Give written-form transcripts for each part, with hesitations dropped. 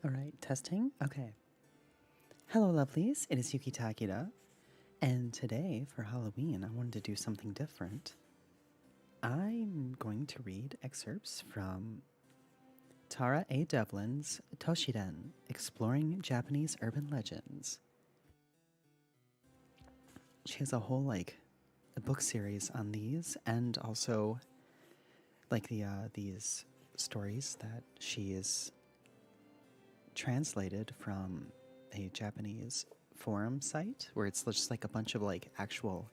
All right, testing. Okay. Hello, lovelies. It is Yuki Takeda, and today for Halloween, I wanted to do something different. I'm going to read excerpts from Tara A. Devlin's Toshiden, Exploring Japanese Urban Legends. She has a whole a book series on these, and also these stories that she is translated from a Japanese forum site where it's just like a bunch of actual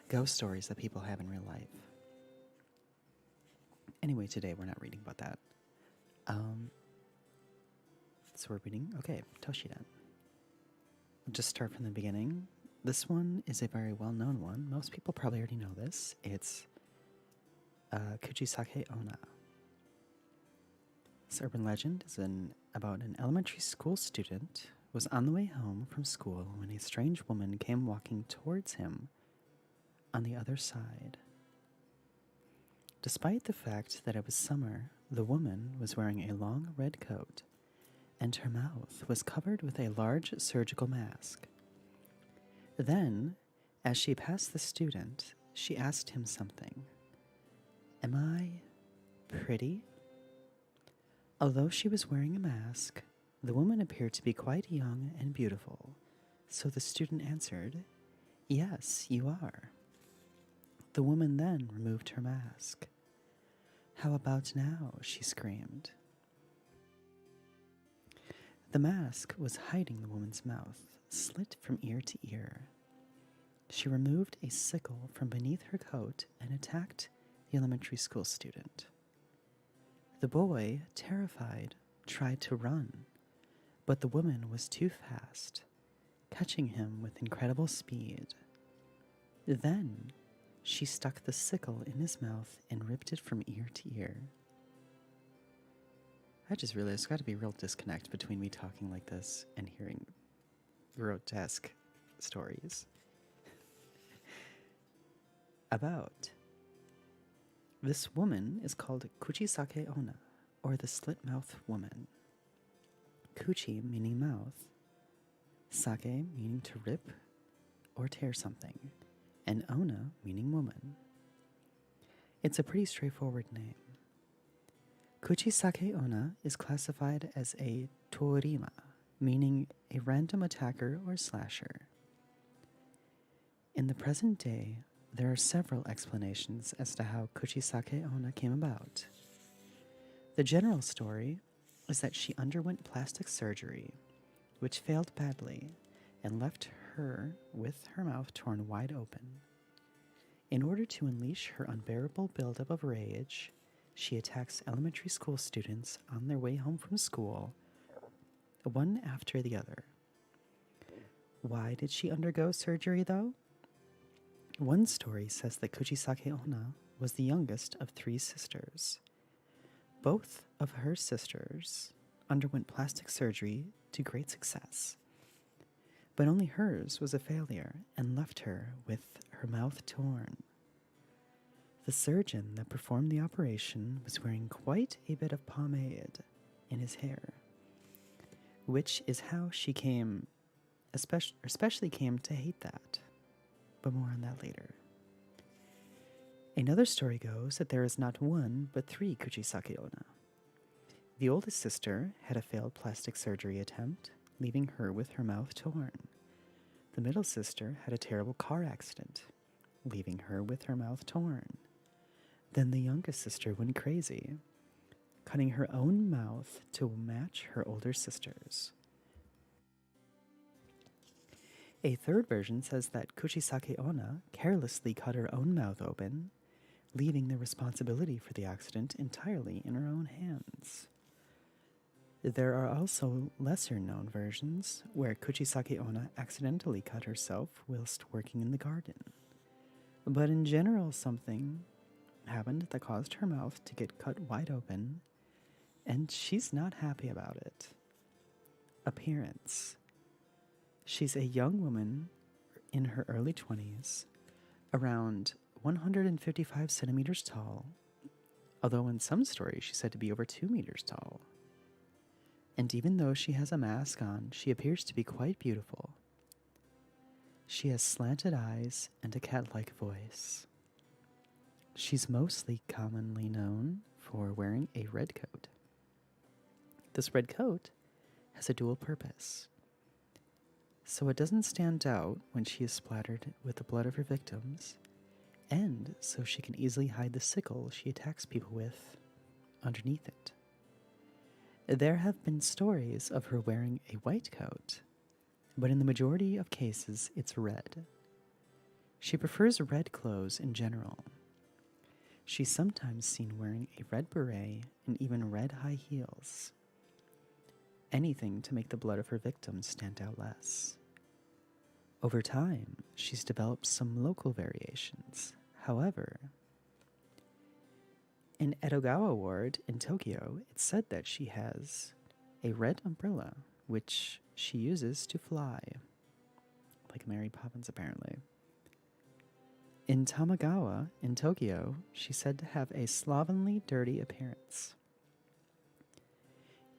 ghost stories that people have in real life. Anyway, today we're not reading about that. So we're reading, okay, Toshiden. I'll just start from the beginning. This one is a very well-known one. Most people probably already know this. It's Kuchisake Onna. This urban legend is about an elementary school student who was on the way home from school when a strange woman came walking towards him on the other side. Despite the fact that it was summer, the woman was wearing a long red coat, and her mouth was covered with a large surgical mask. Then, as she passed the student, she asked him something. "Am I pretty?" Although she was wearing a mask, the woman appeared to be quite young and beautiful, so the student answered, "Yes, you are." The woman then removed her mask. "How about now?" she screamed. The mask was hiding the woman's mouth, slit from ear to ear. She removed a sickle from beneath her coat and attacked the elementary school student. The boy, terrified, tried to run, but the woman was too fast, catching him with incredible speed. Then she stuck the sickle in his mouth and ripped it from ear to ear. I just realized there's got to be a real disconnect between me talking like this and hearing grotesque stories. About. This woman is called Kuchisake Onna, or the slit-mouth woman. Kuchi meaning mouth, sake meaning to rip or tear something, and Onna meaning woman. It's a pretty straightforward name. Kuchisake Onna is classified as a torima, meaning a random attacker or slasher. In the present day, there are several explanations as to how Kuchisake Onna came about. The general story is that she underwent plastic surgery, which failed badly and left her with her mouth torn wide open. In order to unleash her unbearable buildup of rage, she attacks elementary school students on their way home from school, one after the other. Why did she undergo surgery, though? One story says that Kuchisake Onna was the youngest of 3 sisters. Both of her sisters underwent plastic surgery to great success, but only hers was a failure and left her with her mouth torn. The surgeon that performed the operation was wearing quite a bit of pomade in his hair, which is how she especially came to hate that. But more on that later. Another story goes that there is not one, but 3 Kuchisake Onna. The oldest sister had a failed plastic surgery attempt, leaving her with her mouth torn. The middle sister had a terrible car accident, leaving her with her mouth torn. Then the youngest sister went crazy, cutting her own mouth to match her older sister's. A third version says that Kuchisake Onna carelessly cut her own mouth open, leaving the responsibility for the accident entirely in her own hands. There are also lesser-known versions where Kuchisake Onna accidentally cut herself whilst working in the garden. But in general, something happened that caused her mouth to get cut wide open, and she's not happy about it. Appearance. She's a young woman in her early 20s, around 155 centimeters tall, although in some stories she's said to be over 2 meters tall. and even though she has a mask on, she appears to be quite beautiful. She has slanted eyes and a cat-like voice. She's mostly commonly known for wearing a red coat. This red coat has a dual purpose. So it doesn't stand out when she is splattered with the blood of her victims, and so she can easily hide the sickle she attacks people with underneath it. There have been stories of her wearing a white coat, but in the majority of cases it's red. She prefers red clothes in general. She's sometimes seen wearing a red beret and even red high heels. Anything to make the blood of her victims stand out less. Over time, she's developed some local variations. However, in Edogawa Ward in Tokyo, it's said that she has a red umbrella, which she uses to fly. Like Mary Poppins, apparently. In Tamagawa, in Tokyo, she's said to have a slovenly, dirty appearance.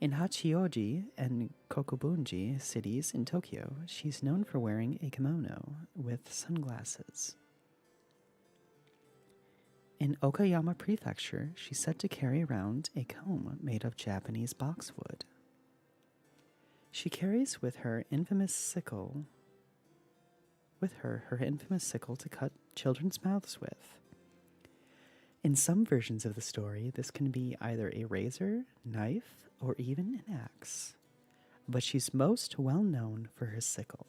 In Hachioji and Kokubunji cities in Tokyo, she's known for wearing a kimono with sunglasses. In Okayama Prefecture, she's said to carry around a comb made of Japanese boxwood. She carries with her infamous sickle to cut children's mouths with. In some versions of the story, this can be either a razor, knife, or even an axe, but she's most well known for her sickle.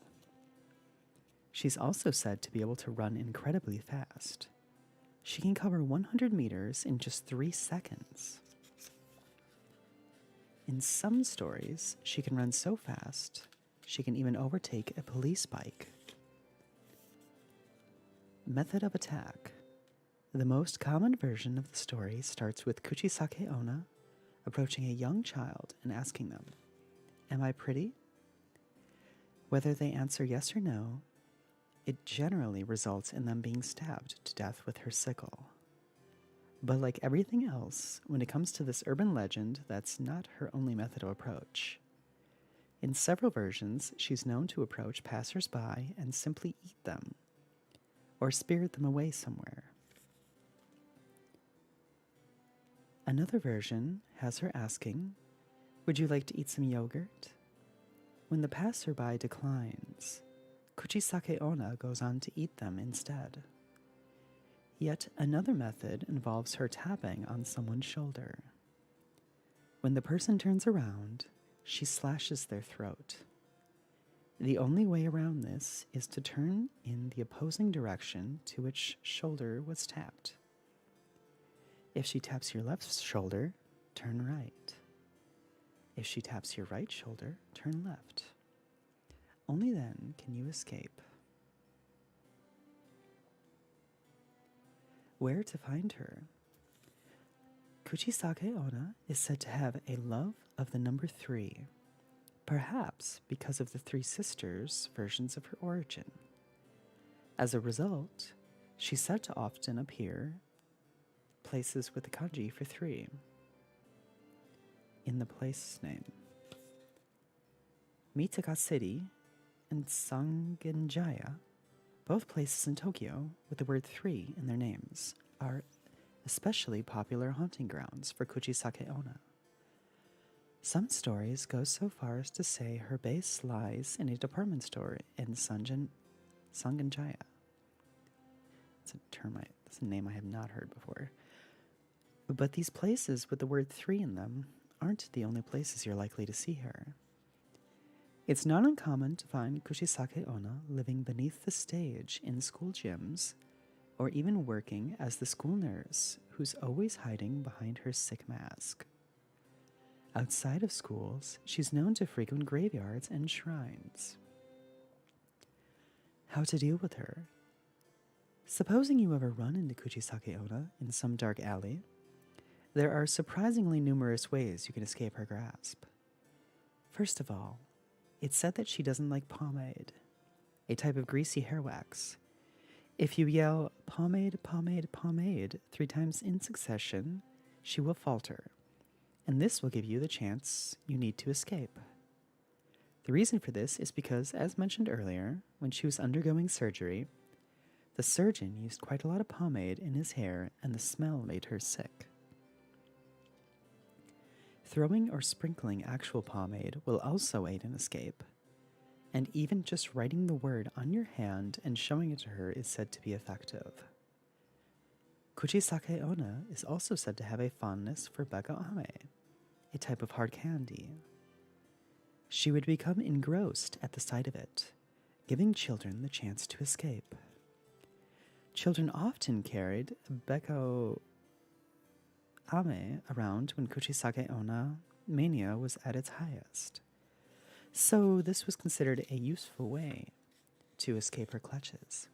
She's also said to be able to run incredibly fast. She can cover 100 meters in just 3 seconds. In some stories, she can run so fast, she can even overtake a police bike. Method of attack. The most common version of the story starts with Kuchisake Onna approaching a young child and asking them, "Am I pretty?" Whether they answer yes or no, it generally results in them being stabbed to death with her sickle. But like everything else, when it comes to this urban legend, that's not her only method of approach. In several versions, she's known to approach passers-by and simply eat them, or spirit them away somewhere. Another version has her asking, "Would you like to eat some yogurt?" When the passerby declines, Kuchisake Onna goes on to eat them instead. Yet another method involves her tapping on someone's shoulder. When the person turns around, she slashes their throat. The only way around this is to turn in the opposing direction to which shoulder was tapped. If she taps your left shoulder, turn right. If she taps your right shoulder, turn left. Only then can you escape. Where to find her? Kuchisake Onna is said to have a love of the number 3, perhaps because of the 3 sisters' versions of her origin. As a result, she's said to often appear places with the kanji for 3 in the place name. Mitaka City and Sangenjaya, both places in Tokyo with the word 3 in their names, are especially popular haunting grounds for Kuchisake Onna. Some stories go so far as to say her base lies in a department store in Sangenjaya. That's a name I have not heard before. But these places with the word 3 in them aren't the only places you're likely to see her. It's not uncommon to find Kuchisake Onna living beneath the stage in school gyms, or even working as the school nurse who's always hiding behind her sick mask. Outside of schools, she's known to frequent graveyards and shrines. How to deal with her? Supposing you ever run into Kuchisake Onna in some dark alley, there are surprisingly numerous ways you can escape her grasp. First of all, it's said that she doesn't like pomade, a type of greasy hair wax. If you yell, "Pomade, pomade, pomade" 3 times in succession, she will falter, and this will give you the chance you need to escape. The reason for this is because, as mentioned earlier, when she was undergoing surgery, the surgeon used quite a lot of pomade in his hair and the smell made her sick. Throwing or sprinkling actual pomade will also aid in escape, and even just writing the word on your hand and showing it to her is said to be effective. Kuchisake Onna is also said to have a fondness for beko ame, a type of hard candy. She would become engrossed at the sight of it, giving children the chance to escape. Children often carried beko ame around when Kuchisake Onna mania was at its highest, so this was considered a useful way to escape her clutches.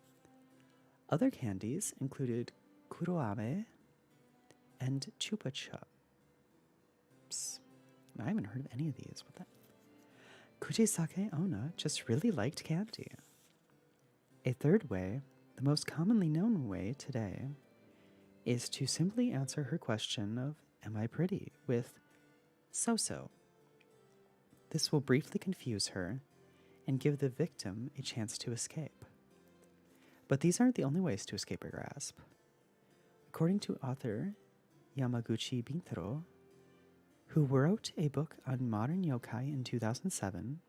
Other candies included kuroame and chupa chups. I haven't heard of any of these. What that? Kuchisake Onna just really liked candy. A third way, the most commonly known way today, is to simply answer her question of, "Am I pretty?" with "so-so." This will briefly confuse her and give the victim a chance to escape. But these aren't the only ways to escape her grasp. According to author Yamaguchi Bintaro, who wrote a book on modern yokai in 2007,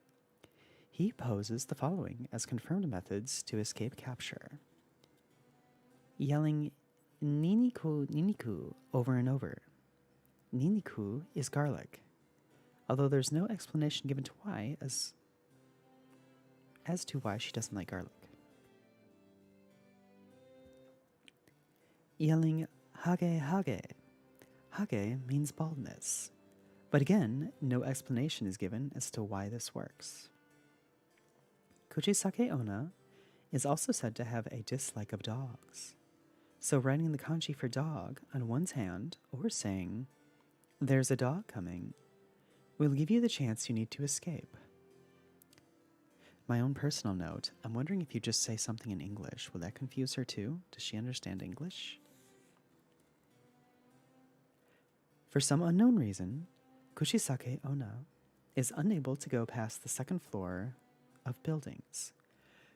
he poses the following as confirmed methods to escape capture. Yelling "Niniku, Niniku" over and over. Niniku is garlic, although there's no explanation given to why as to why she doesn't like garlic. Yelling "Hage, Hage." Hage means baldness, but again, no explanation is given as to why this works. Kuchisake Onna is also said to have a dislike of dogs, so writing the kanji for dog on one's hand or saying, "There's a dog coming," will give you the chance you need to escape. My own personal note, I'm wondering if you just say something in English, will that confuse her too? Does she understand English? For some unknown reason, Kuchisake Onna is unable to go past the second floor of buildings,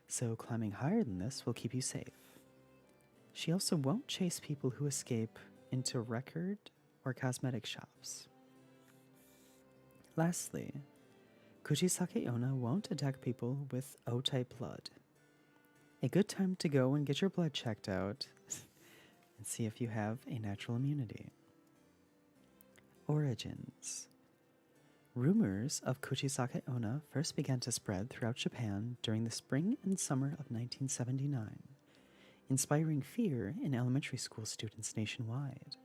so climbing higher than this will keep you safe. She also won't chase people who escape into record or cosmetic shops. Lastly, Kuchisake Onna won't attack people with O-type blood. A good time to go and get your blood checked out and see if you have a natural immunity. Origins. Rumors of Kuchisake Onna first began to spread throughout Japan during the spring and summer of 1979, inspiring fear in elementary school students nationwide.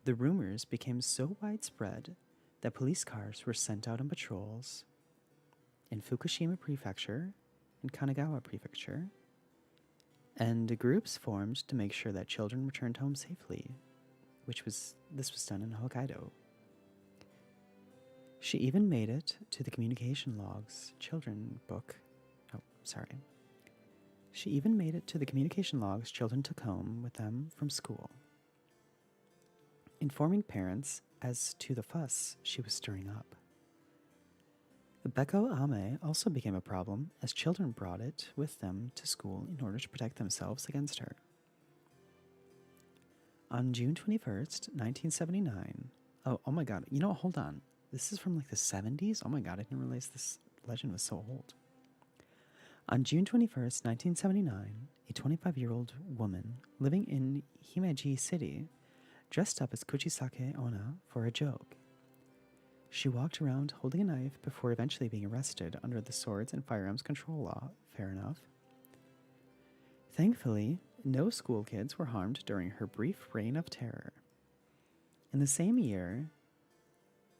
The rumors became so widespread that police cars were sent out on patrols in Fukushima Prefecture and Kanagawa Prefecture, and groups formed to make sure that children returned home safely, this was done in Hokkaido. She even made it to the communication logs children book. She even made it to the communication logs children took home with them from school, informing parents as to the fuss she was stirring up. Beko ame also became a problem as children brought it with them to school in order to protect themselves against her. On June 21st, 1979, oh my god, hold on. This is from like the 70s? Oh my god, I didn't realize this legend was so old. On June 21st, 1979, a 25-year-old woman living in Himeji City dressed up as Kuchisake Onna for a joke. She walked around holding a knife before eventually being arrested under the Swords and Firearms Control Law. Fair enough. Thankfully, no school kids were harmed during her brief reign of terror. In the same year,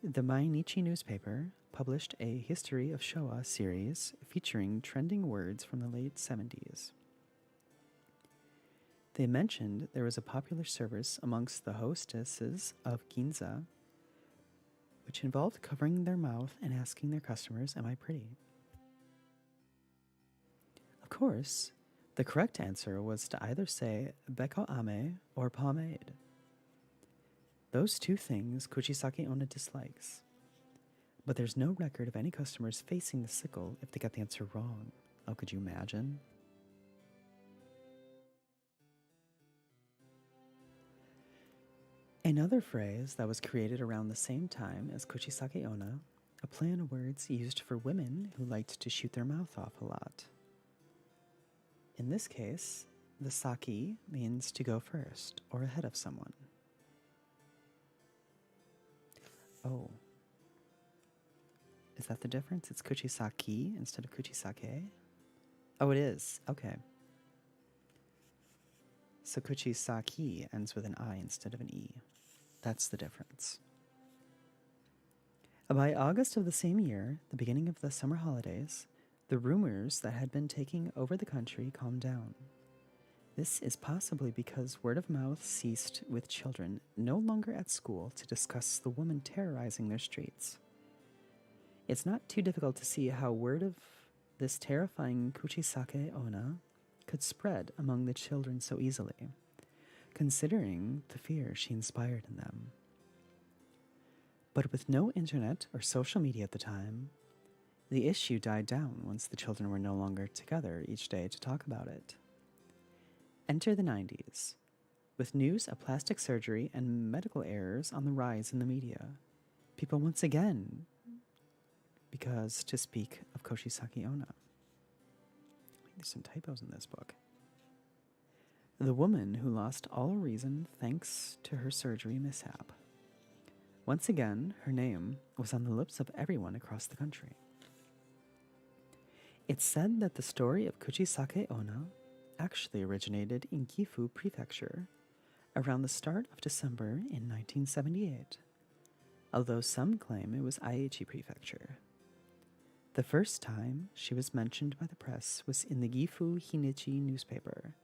the Mainichi newspaper published a History of Showa series featuring trending words from the late 70s. They mentioned there was a popular service amongst the hostesses of Ginza, which involved covering their mouth and asking their customers, "Am I pretty?" Of course, the correct answer was to either say beko ame or pomade. Those two things Kuchisake Onna dislikes. But there's no record of any customers facing the sickle if they got the answer wrong. Oh, could you imagine? Another phrase that was created around the same time as Kuchisake Onna, a play on words used for women who liked to shoot their mouth off a lot. In this case, the saki means to go first or ahead of someone. Oh. Is that the difference? It's kuchisaki instead of kuchisake? Oh, it is. Okay. So kuchisaki ends with an I instead of an E. That's the difference. By August of the same year, the beginning of the summer holidays, the rumors that had been taking over the country calmed down. This is possibly because word of mouth ceased with children no longer at school to discuss the woman terrorizing their streets. It's not too difficult to see how word of this terrifying Kuchisake Onna could spread among the children so easily, considering the fear she inspired in them. But with no internet or social media at the time, the issue died down once the children were no longer together each day to talk about it. Enter the 90s, with news of plastic surgery and medical errors on the rise in the media. People once again, because to speak of Kuchisake Onna. There's some typos in this book. The woman who lost all reason thanks to her surgery mishap. Once again, her name was on the lips of everyone across the country. It's said that the story of Kuchisake Onna actually originated in Gifu Prefecture around the start of December in 1978, although some claim it was Aichi Prefecture. The first time she was mentioned by the press was in the Gifu Hinichi newspaper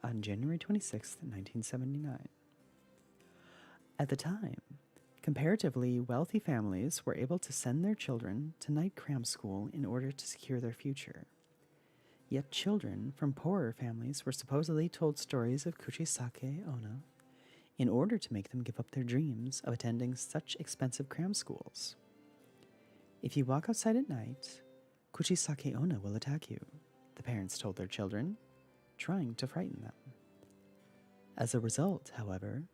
on January 26, 1979. At the time, comparatively wealthy families were able to send their children to night cram school in order to secure their future. Yet children from poorer families were supposedly told stories of Kuchisake Onna in order to make them give up their dreams of attending such expensive cram schools. If you walk outside at night, Kuchisake Onna will attack you, the parents told their children, trying to frighten them. As a result, however,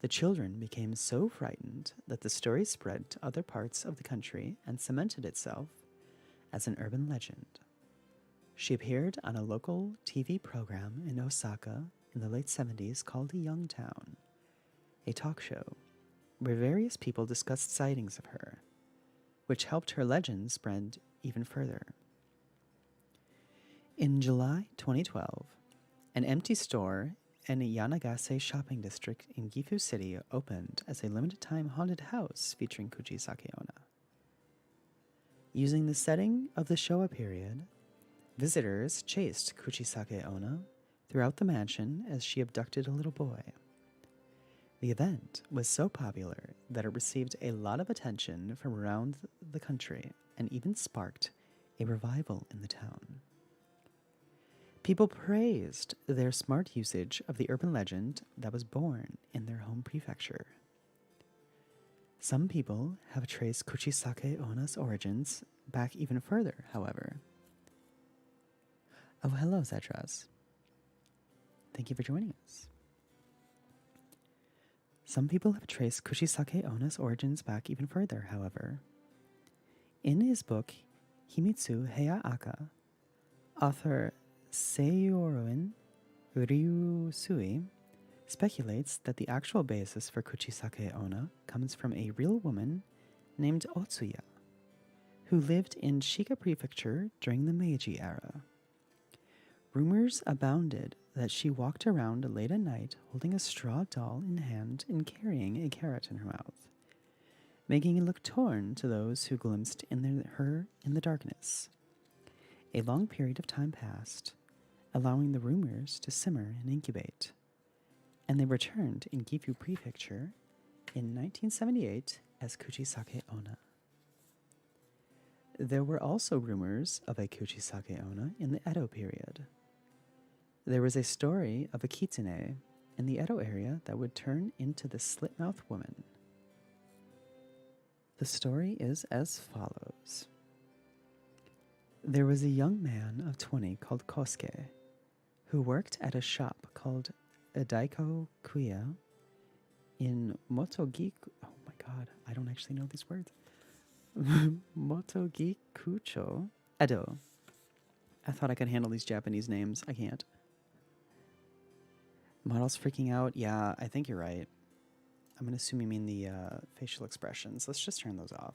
the children became so frightened that the story spread to other parts of the country and cemented itself as an urban legend. She appeared on a local TV program in Osaka in the late 70s called The Young Town, a talk show where various people discussed sightings of her, which helped her legend spread even further. In July 2012, an empty store in Yanagase shopping district in Gifu City opened as a limited-time haunted house featuring Kuchisake Onna. Using the setting of the Showa period, visitors chased Kuchisake Onna throughout the mansion as she abducted a little boy. The event was so popular that it received a lot of attention from around the country and even sparked a revival in the town. People praised their smart usage of the urban legend that was born in their home prefecture. Some people have traced Kuchisake Onna's origins back even further, however. Oh, hello, Zetras. Thank you for joining us. Some people have traced Kuchisake Onna's origins back even further, however. In his book, Himitsu Heya Aka, author Seiyuroin Ryusui speculates that the actual basis for Kuchisake Onna comes from a real woman named Otsuya, who lived in Shika Prefecture during the Meiji era. Rumors abounded that she walked around late at night holding a straw doll in hand and carrying a carrot in her mouth, making it look torn to those who glimpsed her in the darkness. A long period of time passed, allowing the rumors to simmer and incubate, and they returned in Gifu Prefecture in 1978 as Kuchisake Onna. There were also rumors of a Kuchisake Onna in the Edo period. There was a story of a kitsune, in the Edo area that would turn into the slit-mouthed woman. The story is as follows. There was a young man of 20 called Kosuke who worked at a shop called Daiko Kuya in Motogi. Oh my god, I don't actually know these words. Motogikucho, Edo. I thought I could handle these Japanese names. I can't. Model's freaking out. Yeah, I think you're right. I'm going to assume you mean the facial expressions. Let's just turn those off.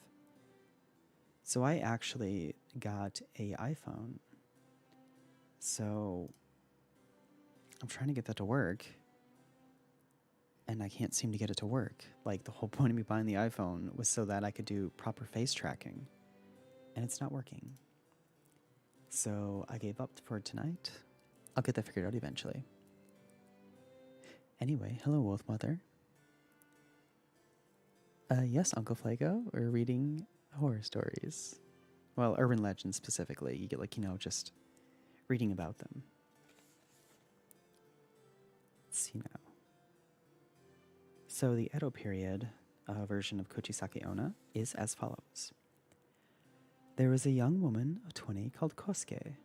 So I actually got a iPhone. So I'm trying to get that to work. And I can't seem to get it to work. Like, the whole point of me buying the iPhone was so that I could do proper face tracking. And it's not working. So I gave up for tonight. I'll get that figured out eventually. Anyway, hello, Wolf Mother. Yes, Uncle Flago. We're reading horror stories. Well, urban legends specifically. You get, like, just reading about them. Let's see now. So the Edo period version of Kuchisake Onna is as follows. There was a young woman of 20 called Kosuke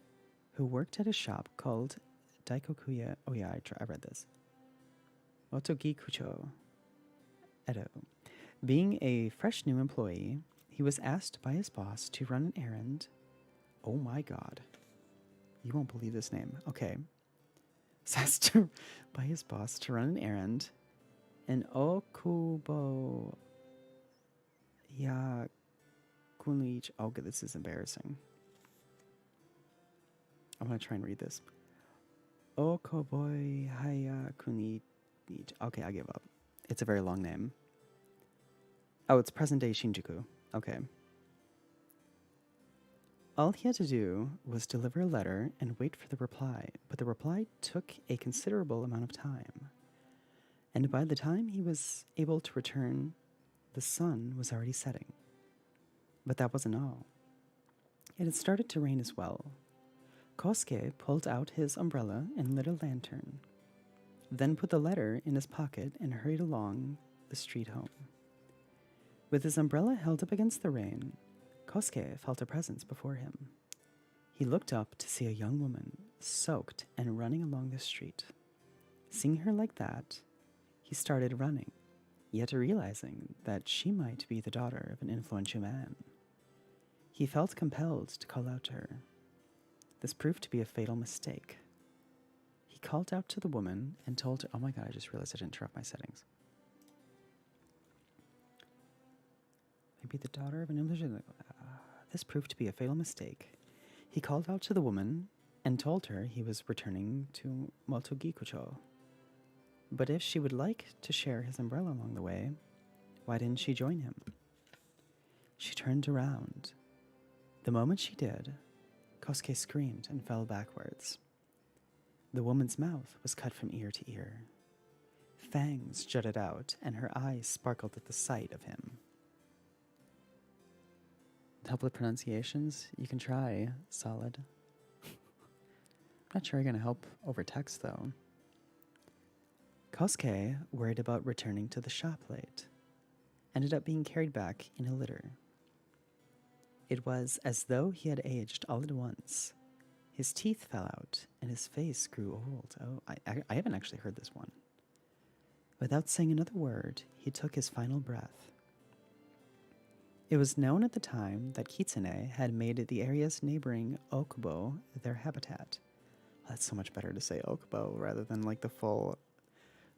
who worked at a shop called Daikokuya. Oh yeah, I read this. Otogikucho, Edo. Being a fresh new employee, he was asked by his boss to run an errand. Oh my god. You won't believe this name. Okay. Was asked by his boss to run an errand in Okubo Yakunich. Oh, this is embarrassing. I'm going to try and read this. Okoboi Hayakunich. Okay, I give up. It's a very long name. Oh, it's present-day Shinjuku. Okay. All he had to do was deliver a letter and wait for the reply, but the reply took a considerable amount of time. And by the time he was able to return, the sun was already setting. But that wasn't all. It had started to rain as well. Kosuke pulled out his umbrella and lit a lantern, then put the letter in his pocket and hurried along the street home. With his umbrella held up against the rain, Kosuke felt a presence before him. He looked up to see a young woman, soaked and running along the street. Seeing her like that, he started running, yet realizing that she might be the daughter of an influential man. He felt compelled to call out to her. This proved to be a fatal mistake. He called out to the woman and told her, oh my god, I just realized I didn't turn off my settings. Maybe the daughter of an influential. This proved to be a fatal mistake. He called out to the woman and told her he was returning to Motogikucho. But if she would like to share his umbrella along the way, why didn't she join him? She turned around. The moment she did, Kosuke screamed and fell backwards. The woman's mouth was cut from ear to ear. Fangs jutted out, and her eyes sparkled at the sight of him. Help with pronunciations? You can try. Solid. I'm not sure you're going to help over text, though. Kosuke, worried about returning to the shop late, ended up being carried back in a litter. It was as though he had aged all at once. His teeth fell out, and his face grew old. Oh, I haven't actually heard this one. Without saying another word, he took his final breath. It was known at the time that kitsune had made the area's neighboring Okubo their habitat. That's so much better to say Okubo rather than like the full...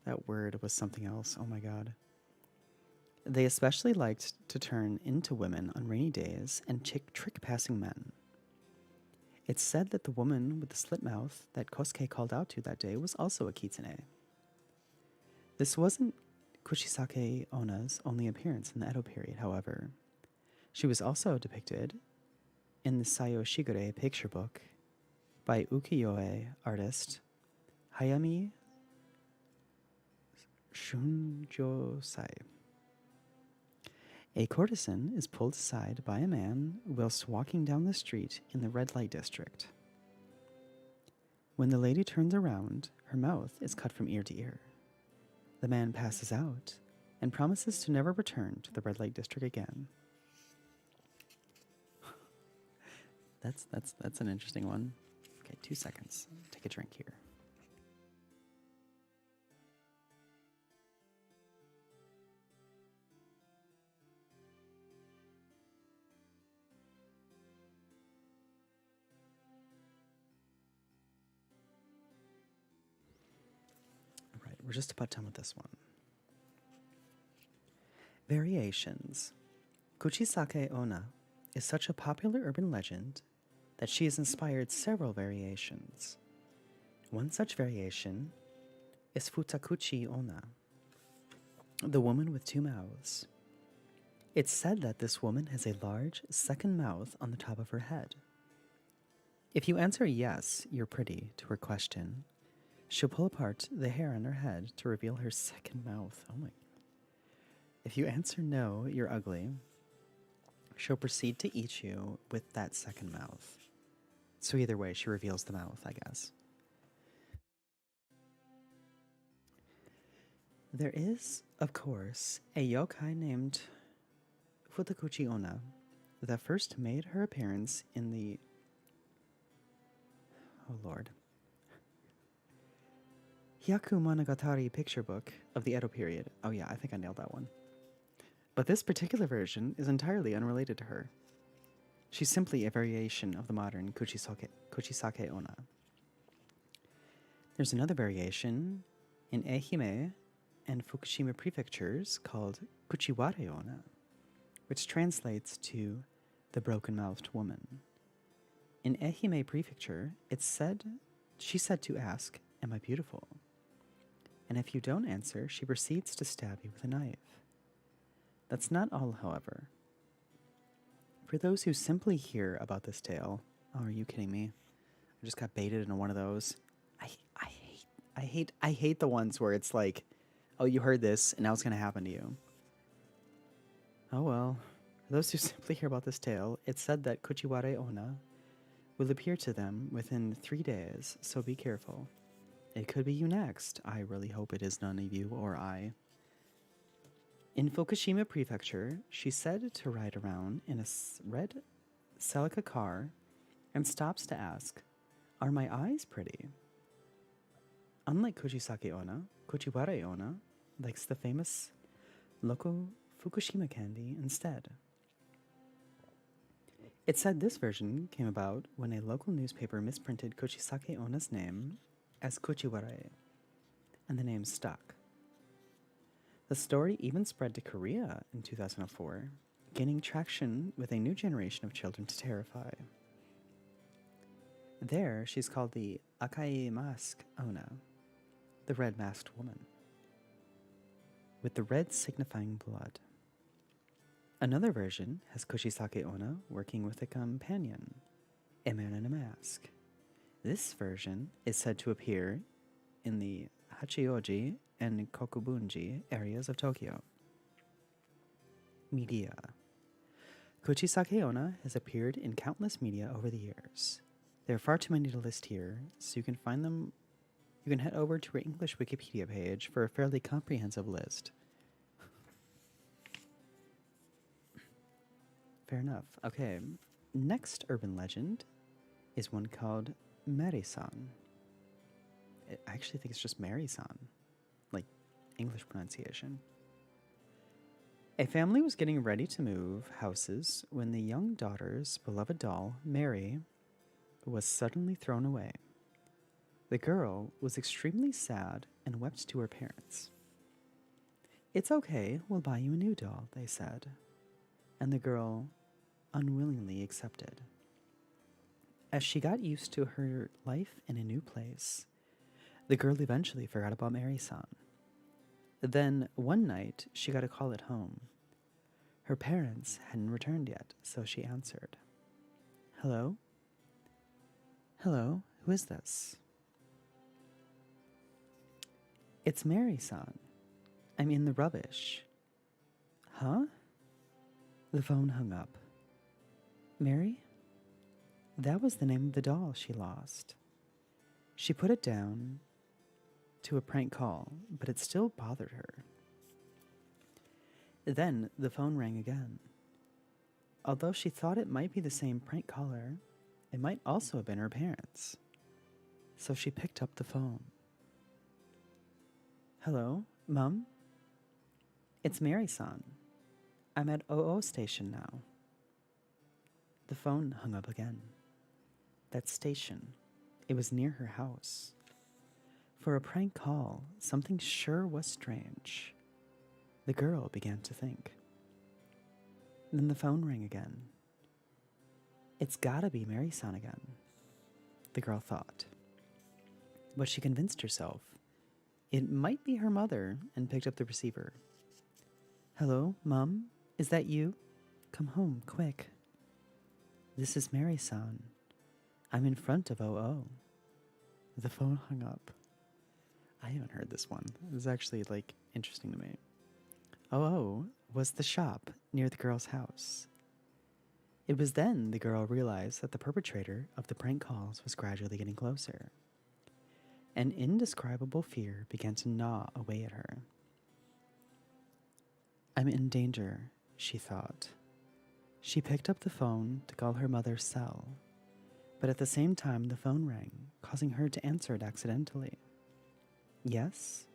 That word was something else. Oh my god. They especially liked to turn into women on rainy days and trick-passing men. It's said that the woman with the slit mouth that Kosuke called out to that day was also a kitsune. This wasn't Kuchisake Onna's only appearance in the Edo period, however. She was also depicted in the Sayo Shigure picture book by ukiyo-e artist Hayami Shunjosai. A courtesan is pulled aside by a man whilst walking down the street in the red light district. When the lady turns around, her mouth is cut from ear to ear. The man passes out and promises to never return to the red light district again. That's an interesting one. Okay, 2 seconds. Take a drink here. All right, we're just about done with this one. Variations. Kuchisake Onna is such a popular urban legend that she has inspired several variations. One such variation is Futakuchi Onna, the woman with 2 mouths. It's said that this woman has a large second mouth on the top of her head. If you answer yes, you're pretty, to her question, she'll pull apart the hair on her head to reveal her second mouth. Oh my. If you answer no, you're ugly, she'll proceed to eat you with that second mouth. So either way, she reveals the mouth, I guess. There is, of course, a yokai named Futakuchi Onna that first made her appearance in the... Oh lord. Hyaku Monogatari picture book of the Edo period. Oh yeah, I think I nailed that one. But this particular version is entirely unrelated to her. She's simply a variation of the modern Kuchisake Onna. There's another variation in Ehime and Fukushima prefectures called Kuchiware Onna, which translates to the broken-mouthed woman. In Ehime prefecture, she's said to ask, "Am I beautiful?" And if you don't answer, she proceeds to stab you with a knife. That's not all, however. For those who simply hear about this tale, oh, are you kidding me? I just got baited into one of those. I hate the ones where it's like, oh, you heard this, and now it's going to happen to you. Oh well. For those who simply hear about this tale, it's said that Kuchiware Onna will appear to them within 3 days, so be careful. It could be you next. I really hope it is none of you or I. In Fukushima Prefecture, she's said to ride around in a red Celica car and stops to ask, "Are my eyes pretty?" Unlike Kuchisake Onna, Kuchiware Onna likes the famous local Fukushima candy instead. It's said this version came about when a local newspaper misprinted Kuchisake Onna's name as Kuchiware, and the name stuck. The story even spread to Korea in 2004, gaining traction with a new generation of children to terrify. There, she's called the Akai Mask Onna, the red masked woman, with the red signifying blood. Another version has Kuchisake Onna working with a companion, a man in a mask. This version is said to appear in the Hachioji and Kokubunji areas of Tokyo. Media. Kuchisake Onna has appeared in countless media over the years. There are far too many to list here, so you can find them. You can head over to our English Wikipedia page for a fairly comprehensive list. Fair enough. Okay, next urban legend is one called Mary-san. I actually think it's just Mary-san, like English pronunciation. A family was getting ready to move houses when the young daughter's beloved doll, Mary, was suddenly thrown away. The girl was extremely sad and wept to her parents. "It's okay, we'll buy you a new doll," they said, and the girl unwillingly accepted. As she got used to her life in a new place, the girl eventually forgot about Mary-san. Then, one night, she got a call at home. Her parents hadn't returned yet, so she answered. "Hello? Hello, who is this?" "It's Mary-san. I'm in the rubbish." "Huh?" The phone hung up. Mary? That was the name of the doll she lost. She put it down to a prank call, but it still bothered her. Then the phone rang again. Although she thought it might be the same prank caller, it might also have been her parents. So she picked up the phone. Hello, Mum? It's Mary-san. I'm at OO station now. The phone hung up again. That station, it was near her house. For a prank call, something sure was strange. The girl began to think. Then the phone rang again. It's gotta be Mary-san again, the girl thought. But she convinced herself it might be her mother and picked up the receiver. Hello, Mum? Is that you? Come home, quick. This is Mary-san. I'm in front of OO. The phone hung up. I haven't heard this one. It was actually, interesting to me. OO was the shop near the girl's house. It was then the girl realized that the perpetrator of the prank calls was gradually getting closer. An indescribable fear began to gnaw away at her. I'm in danger, she thought. She picked up the phone to call her mother's cell, but at the same time the phone rang, causing her to answer it accidentally. Yes?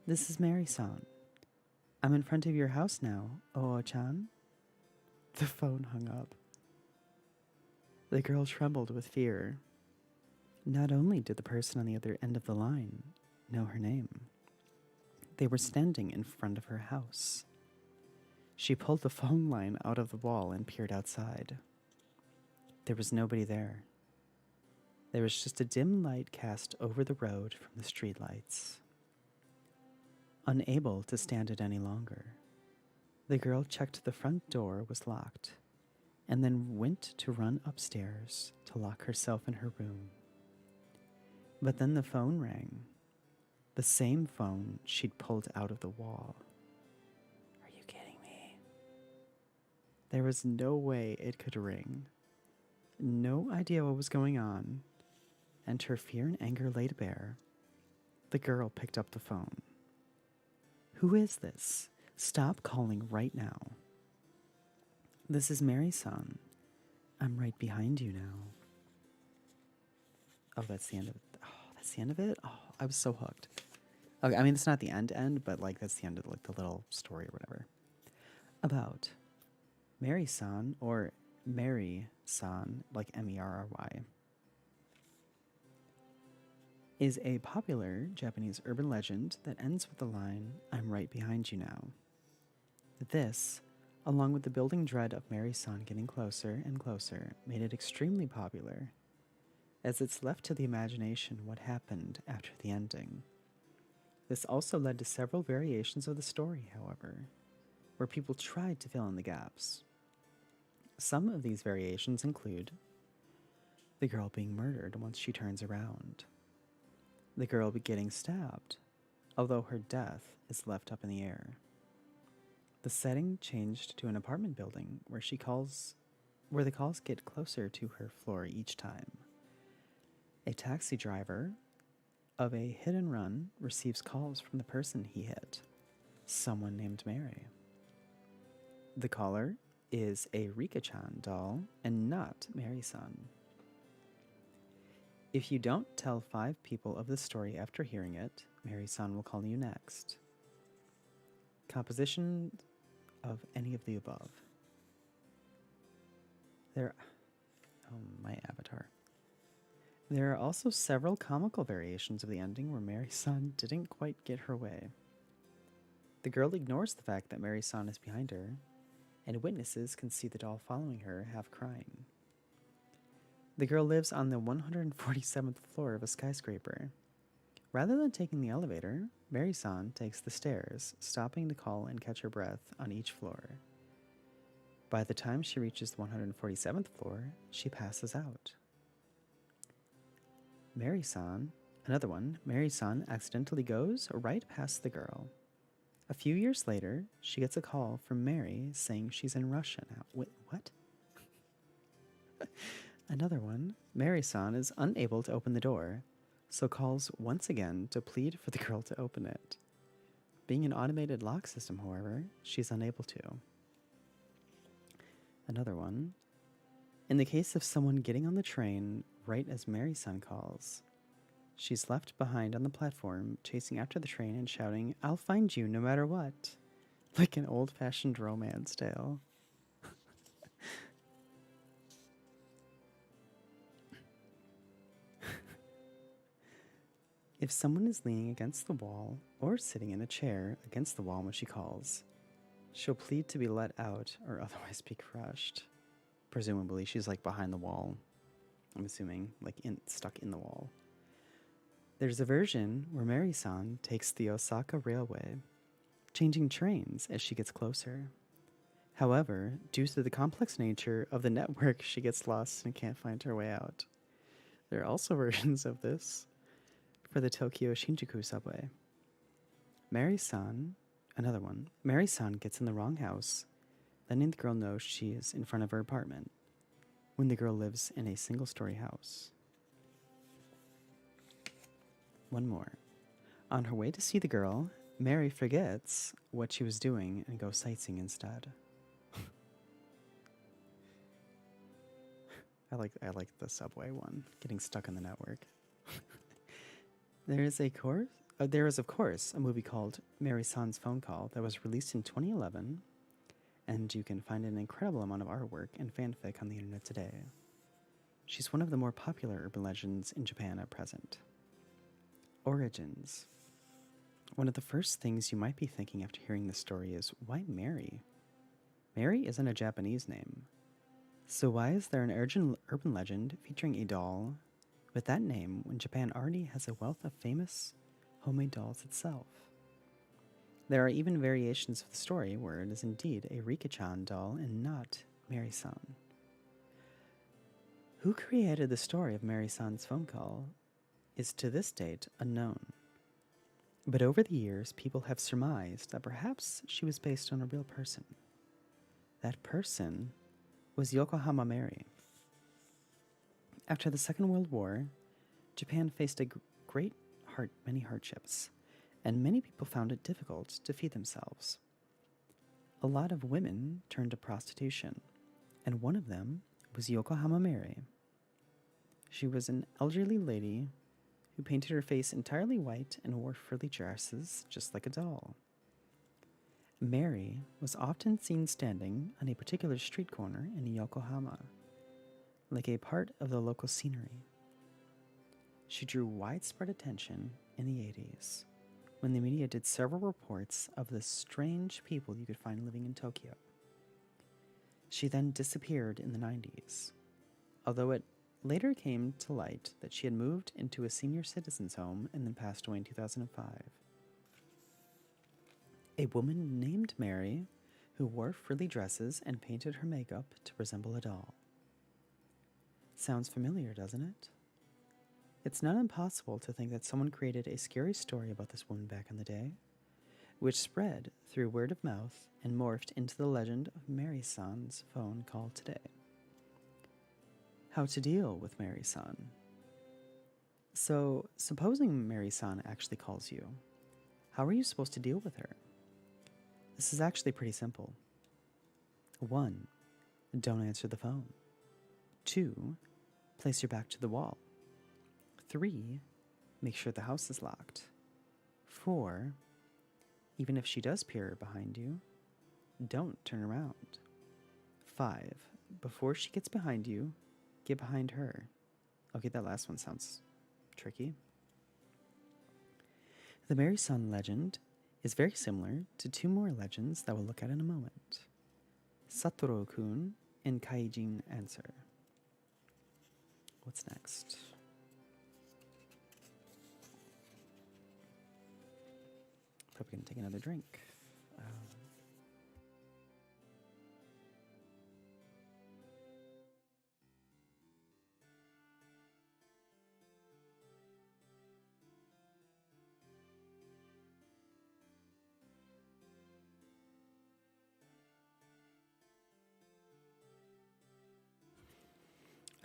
This is Mary-san. I'm in front of your house now, Oo-chan. The phone hung up. The girl trembled with fear. Not only did the person on the other end of the line know her name, they were standing in front of her house. She pulled the phone line out of the wall and peered outside. There was nobody there. There was just a dim light cast over the road from the streetlights. Unable to stand it any longer, the girl checked the front door was locked and then went to run upstairs to lock herself in her room. But then the phone rang. The same phone she'd pulled out of the wall. Are you kidding me? There was no way it could ring. No idea what was going on, and her fear and anger laid bare. The girl picked up the phone. Who is this? Stop calling right now. This is Mary-san. I'm right behind you now. Oh, that's the end of it. Oh, that's the end of it? Oh, I was so hooked. Okay, I mean, it's not the end, but that's the end of the little story or whatever. About Mary-san, or Mary-san, like M-E-R-R-Y, is a popular Japanese urban legend that ends with the line, I'm right behind you now. This, along with the building dread of Mary-san getting closer and closer, made it extremely popular, as it's left to the imagination what happened after the ending. This also led to several variations of the story, however, where people tried to fill in the gaps. Some of these variations include the girl being murdered once she turns around, the girl getting stabbed, although her death is left up in the air. The setting changed to an apartment building where the calls get closer to her floor each time. A taxi driver of a hit and run receives calls from the person he hit, someone named Mary. The caller is a Rika-chan doll and not Mary-san. If you don't tell 5 people of the story after hearing it, Mary-san will call you next. Composition of any of the above. My avatar. There are also several comical variations of the ending where Mary-san didn't quite get her way. The girl ignores the fact that Mary-san is behind her, and witnesses can see the doll following her, half crying. The girl lives on the 147th floor of a skyscraper. Rather than taking the elevator, Mary-san takes the stairs, stopping to call and catch her breath on each floor. By the time she reaches the 147th floor, she passes out. Another one, Mary-san accidentally goes right past the girl. A few years later, she gets a call from Mary saying she's in Russia now. Wait, what? Another one, Mary-san is unable to open the door, so calls once again to plead for the girl to open it. Being an automated lock system, however, she's unable to. Another one. In the case of someone getting on the train right as Mary-san calls, she's left behind on the platform, chasing after the train and shouting, "I'll find you no matter what," like an old-fashioned romance tale. If someone is leaning against the wall or sitting in a chair against the wall when she calls, she'll plead to be let out or otherwise be crushed. Presumably, she's like behind the wall. I'm assuming, like stuck in the wall. There's a version where Mary-san takes the Osaka Railway, changing trains as she gets closer. However, due to the complex nature of the network, she gets lost and can't find her way out. There are also versions of this for the Tokyo Shinjuku subway. Another one, Mary-san gets in the wrong house, letting the girl know she is in front of her apartment, when the girl lives in a single-story house. One more. On her way to see the girl, Mary forgets what she was doing and goes sightseeing instead. I like the subway one, getting stuck in the network. There is, of course, a movie called Mary-san's Phone Call that was released in 2011, and you can find an incredible amount of artwork and fanfic on the internet today. She's one of the more popular urban legends in Japan at present. Origins. One of the first things you might be thinking after hearing this story is, why Mary? Mary isn't a Japanese name. So why is there an urban legend featuring a doll with that name when Japan already has a wealth of famous homemade dolls itself? There are even variations of the story where it is indeed a Rika-chan doll and not Mary-san. Who created the story of Mary-san's Phone Call is to this date unknown. But over the years, people have surmised that perhaps she was based on a real person. That person was Yokohama Mary. After the Second World War, Japan faced many hardships, and many people found it difficult to feed themselves. A lot of women turned to prostitution, and one of them was Yokohama Mary. She was an elderly lady who painted her face entirely white and wore frilly dresses just like a doll. Mary was often seen standing on a particular street corner in Yokohama, like a part of the local scenery. She drew widespread attention in the 80s, when the media did several reports of the strange people you could find living in Tokyo. She then disappeared in the 90s, although it later came to light that she had moved into a senior citizens' home and then passed away in 2005. A woman named Mary, who wore frilly dresses and painted her makeup to resemble a doll. Sounds familiar, doesn't it? It's not impossible to think that someone created a scary story about this woman back in the day, which spread through word of mouth and morphed into the legend of Mary-san's Phone Call today. How to deal with Mary-san. So, supposing Mary-san actually calls you, how are you supposed to deal with her? This is actually pretty simple. 1. Don't answer the phone. 2. Place your back to the wall. 3. Make sure the house is locked. 4. Even if she does peer behind you, don't turn around. 5. Before she gets behind you, get behind her. Okay, that last one sounds tricky. The Mary-san legend is very similar to two more legends that we'll look at in a moment. Satoru-kun and Kaijin Answer. What's next? Probably gonna take another drink.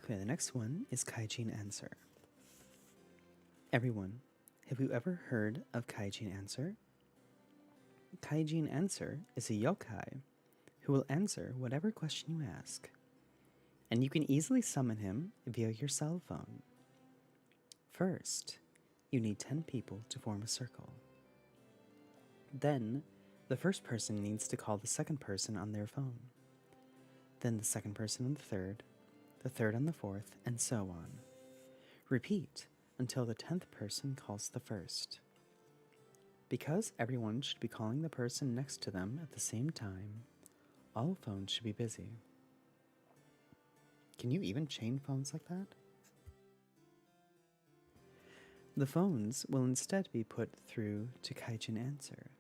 Okay, the next one is Kaijin Answer. Everyone, have you ever heard of Kaijin Answer? Kaijin Answer is a yokai who will answer whatever question you ask, and you can easily summon him via your cell phone. First, you need 10 people to form a circle. Then, the first person needs to call the second person on their phone. Then the second person on the third on the fourth, and so on. Repeat until the 10th person calls the first. Because everyone should be calling the person next to them at the same time, all phones should be busy. Can you even chain phones like that? The phones will instead be put through to Kaijin Answer,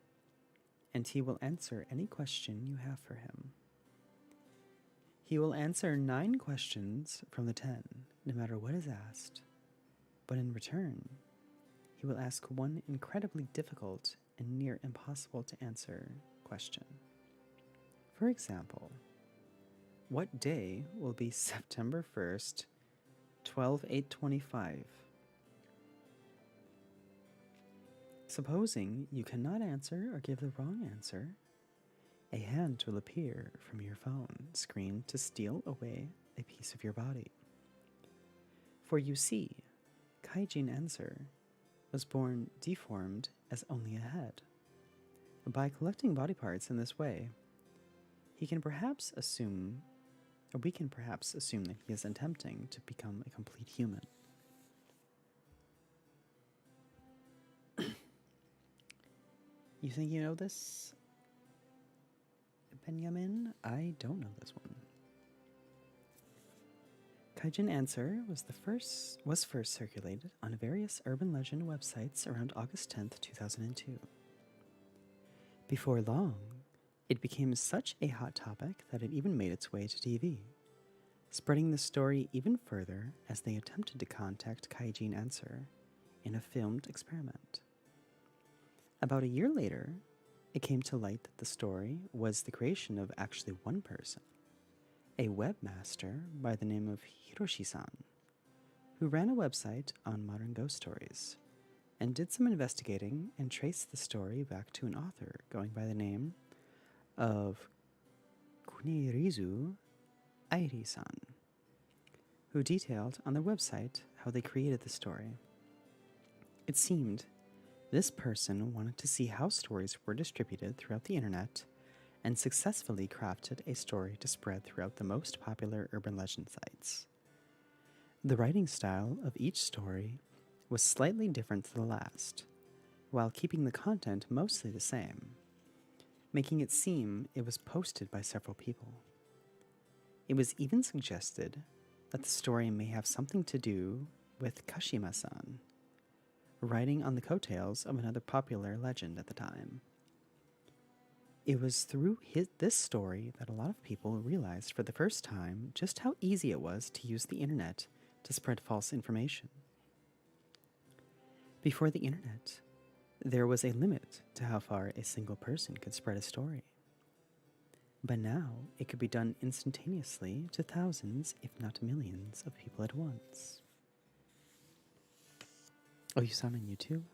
and he will answer any question you have for him. He will answer 9 questions from the 10, no matter what is asked, but in return, he will ask one incredibly difficult and near impossible to answer question. For example, what day will be September 1st, 12/8/25? Supposing you cannot answer or give the wrong answer, a hand will appear from your phone screen to steal away a piece of your body. For you see, Kaijin Answer was born deformed as only a head. By collecting body parts in this way, we can perhaps assume that he is attempting to become a complete human. You think you know this, Benjamin? I don't know this one. Kaijin Answer was first circulated on various urban legend websites around August 10th, 2002. Before long, it became such a hot topic that it even made its way to TV, spreading the story even further as they attempted to contact Kaijin Answer in a filmed experiment. About a year later, it came to light that the story was the creation of actually one person, a webmaster by the name of Hiroshi-san, who ran a website on modern ghost stories, and did some investigating and traced the story back to an author going by the name of Kunirizu Airi-san, who detailed on their website how they created the story. It seemed this person wanted to see how stories were distributed throughout the internet and successfully crafted a story to spread throughout the most popular urban legend sites. The writing style of each story was slightly different to the last, while keeping the content mostly the same, making it seem it was posted by several people. It was even suggested that the story may have something to do with Kashima-san, riding on the coattails of another popular legend at the time. It was through this story that a lot of people realized for the first time just how easy it was to use the internet to spread false information. Before the internet, there was a limit to how far a single person could spread a story. But now, it could be done instantaneously to thousands, if not millions, of people at once. Oh, you saw it on YouTube?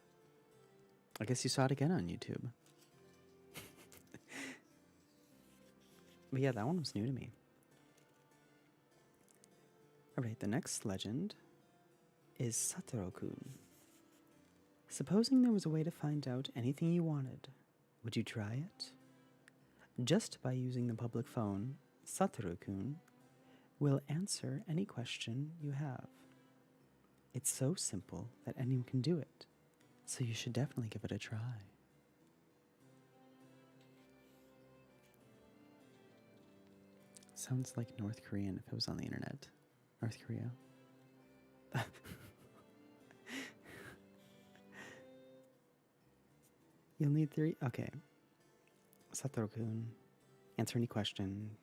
I guess you saw it again on YouTube. But yeah, that one was new to me. Alright, the next legend is Satoru-kun. Supposing there was a way to find out anything you wanted, would you try it? Just by using the public phone, Satoru-kun will answer any question you have. It's so simple that anyone can do it, so you should definitely give it a try. Sounds like North Korean if it was on the internet. North Korea. You'll need 3. Okay. Satoru-kun, answer any question.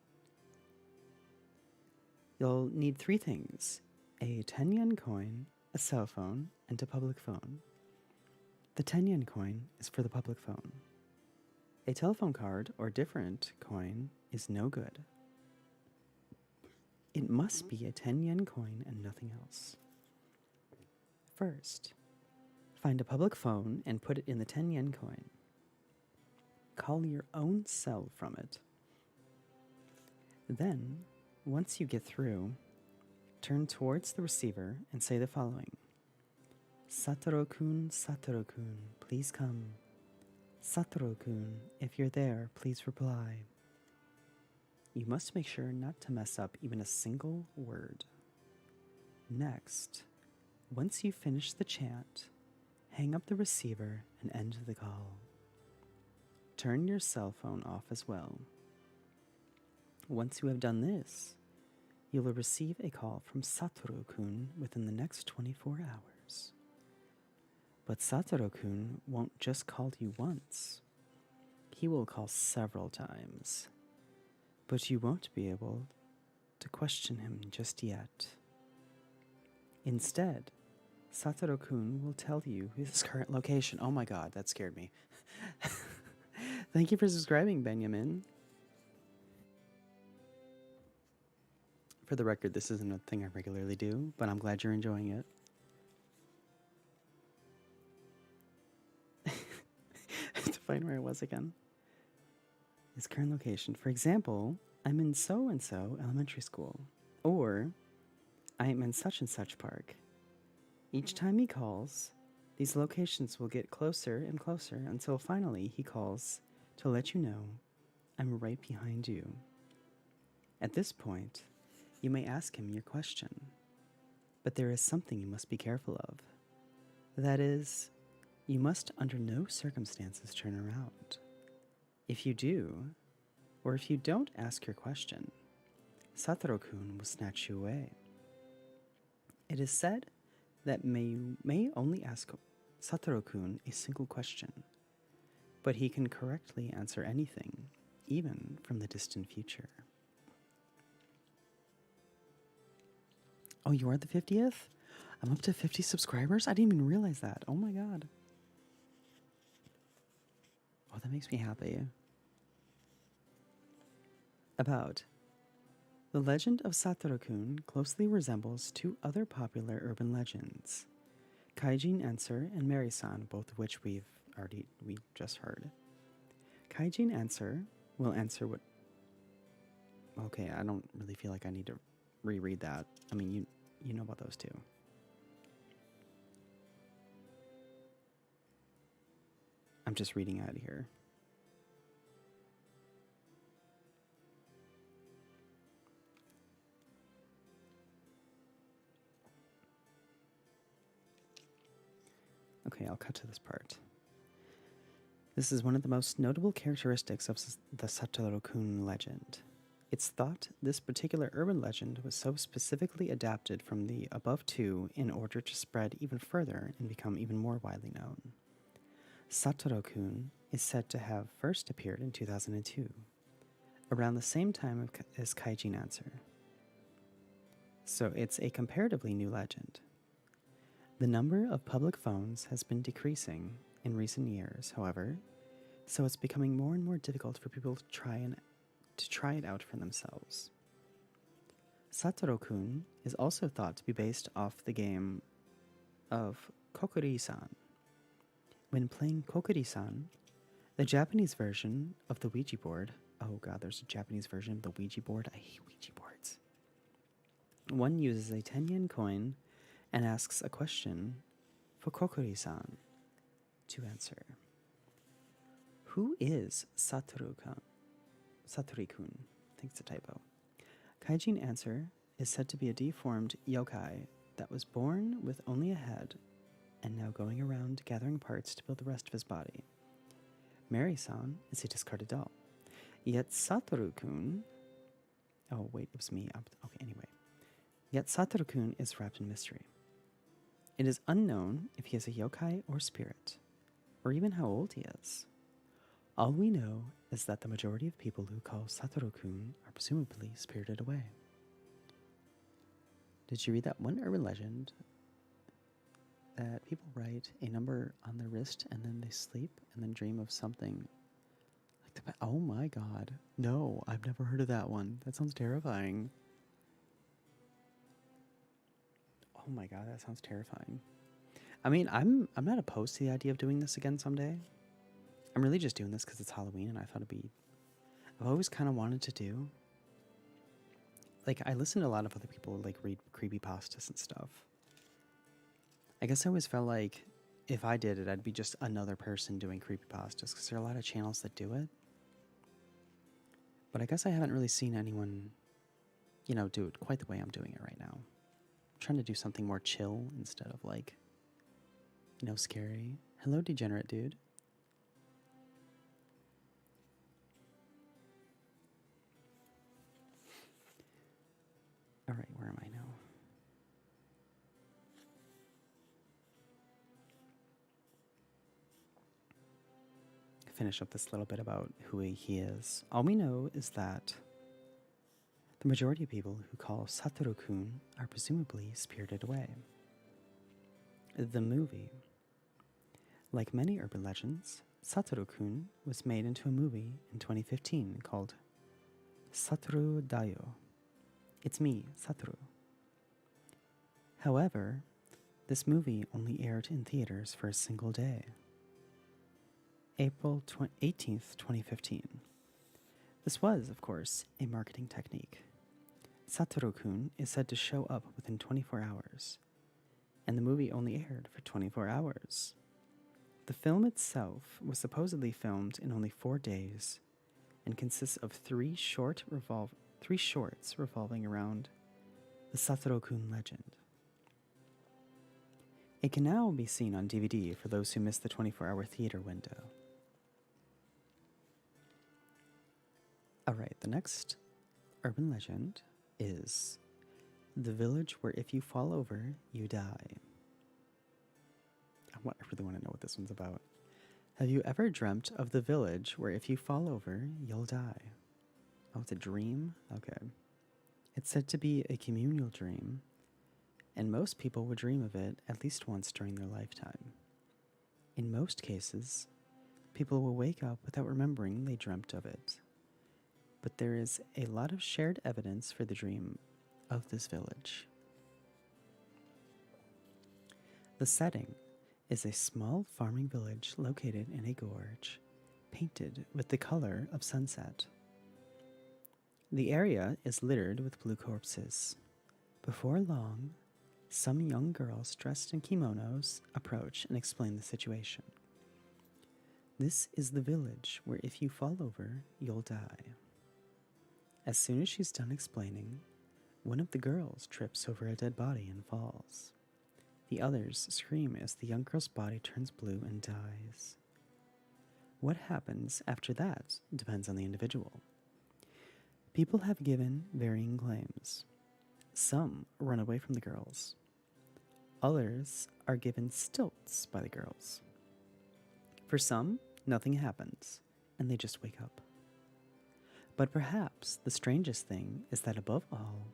You'll need 3 things: a 10 yen coin, a cell phone, and a public phone. The 10 yen coin is for the public phone. A telephone card or different coin is no good. It must be a 10 yen coin and nothing else. First, Find a public phone and put it in the 10 yen coin. Call your own cell from it. Then, once you get through, turn towards the receiver and say the following. Satoru-kun, Satoru-kun, please come. Satoru-kun, if you're there, please reply. You must make sure not to mess up even a single word. Next, once you finish the chant, hang up the receiver and end the call. Turn your cell phone off as well. Once you have done this, you will receive a call from Satoru-kun within the next 24 hours. But Satoru-kun won't just call you once. He will call several times. But you won't be able to question him just yet. Instead, Satoru-kun will tell you his current location. Oh my god, that scared me. Thank you for subscribing, Benjamin. For the record, this isn't a thing I regularly do, but I'm glad you're enjoying it. To find where I was again. His current location. For example, I'm in so-and-so elementary school. Or, I'm in such-and-such park. Each time he calls, these locations will get closer and closer until finally he calls to let you know I'm right behind you. At this point, you may ask him your question. But there is something you must be careful of. That is, you must under no circumstances turn around. If you do, or if you don't ask your question, Satoru-kun will snatch you away. It is said that you may only ask Satoru-kun a single question, but he can correctly answer anything, even from the distant future. Oh, you are the 50th? I'm up to 50 subscribers? I didn't even realize that. Oh my god. Oh, that makes me happy. About. The legend of Satoru-kun closely resembles two other popular urban legends, Kaijin Answer and Mary-san, both of which we just heard. Kaijin Answer will answer what... Okay, I don't really feel like I need to reread that. I mean, you know about those two. I'm just reading out here. Okay, I'll cut to this part. This is one of the most notable characteristics of the Satoru-kun legend. It's thought this particular urban legend was so specifically adapted from the above two in order to spread even further and become even more widely known. Satoru-kun is said to have first appeared in 2002, around the same time as Kaijin Answer. So it's a comparatively new legend. The number of public phones has been decreasing in recent years, however, so it's becoming more and more difficult for people to try it out for themselves. Satoru-kun is also thought to be based off the game of Kokuri-san. When playing Kokuri-san, the Japanese version of the Ouija board... Oh god, there's a Japanese version of the Ouija board. I hate Ouija boards. One uses a 10 yen coin and asks a question for Kokuri-san to answer. Who is Satoru-kun? Satori-kun. I think it's a typo. Kaijin Answer is said to be a deformed yokai that was born with only a head and now going around gathering parts to build the rest of his body. Mary-san is a discarded doll. Yet Satoru-kun... Oh, wait, it was me. Okay, anyway. Yet Satoru-kun is wrapped in mystery. It is unknown if he is a yokai or spirit, or even how old he is. All we know is that the majority of people who call Satoru-kun are presumably spirited away. Did you read that one urban legend that people write a number on their wrist and then they sleep and then dream of something like the... Oh my god. No, I've never heard of that one. That sounds terrifying. Oh my god, that sounds terrifying. I mean, I'm not opposed to the idea of doing this again someday. I'm really just doing this because it's Halloween, and I thought it'd be. I've always kind of wanted to do. Like, I listen to a lot of other people like read creepypastas and stuff. I guess I always felt like if I did it, I'd be just another person doing creepypastas because there are a lot of channels that do it. But I guess I haven't really seen anyone, do it quite the way I'm doing it right now. I'm trying to do something more chill instead of like, scary. Hello, degenerate dude. All right, where am I now? Finish up this little bit about who he is. All we know is that the majority of people who call Satoru-kun are presumably spirited away. The movie. Like many urban legends, Satoru-kun was made into a movie in 2015 called Satoru Dayo. It's me, Satoru. However, this movie only aired in theaters for a single day. April 18th, 2015. This was, of course, a marketing technique. Satoru-kun is said to show up within 24 hours, and the movie only aired for 24 hours. The film itself was supposedly filmed in only 4 days and consists of 3 shorts revolving around the Satoru-kun legend. It can now be seen on DVD for those who missed the 24-hour theater window. Alright, the next urban legend is the village where if you fall over, you die. I really want to know what this one's about. Have you ever dreamt of the village where if you fall over, you'll die? Oh, it's a dream? Okay. It's said to be a communal dream, and most people would dream of it at least once during their lifetime. In most cases, people will wake up without remembering they dreamt of it. But there is a lot of shared evidence for the dream of this village. The setting is a small farming village located in a gorge, painted with the color of sunset. The area is littered with blue corpses. Before long, some young girls dressed in kimonos approach and explain the situation. This is the village where if you fall over, you'll die. As soon as she's done explaining, one of the girls trips over a dead body and falls. The others scream as the young girl's body turns blue and dies. What happens after that depends on the individual. People have given varying claims. Some run away from the girls. Others are given stilts by the girls. For some, nothing happens, and they just wake up. But perhaps the strangest thing is that above all,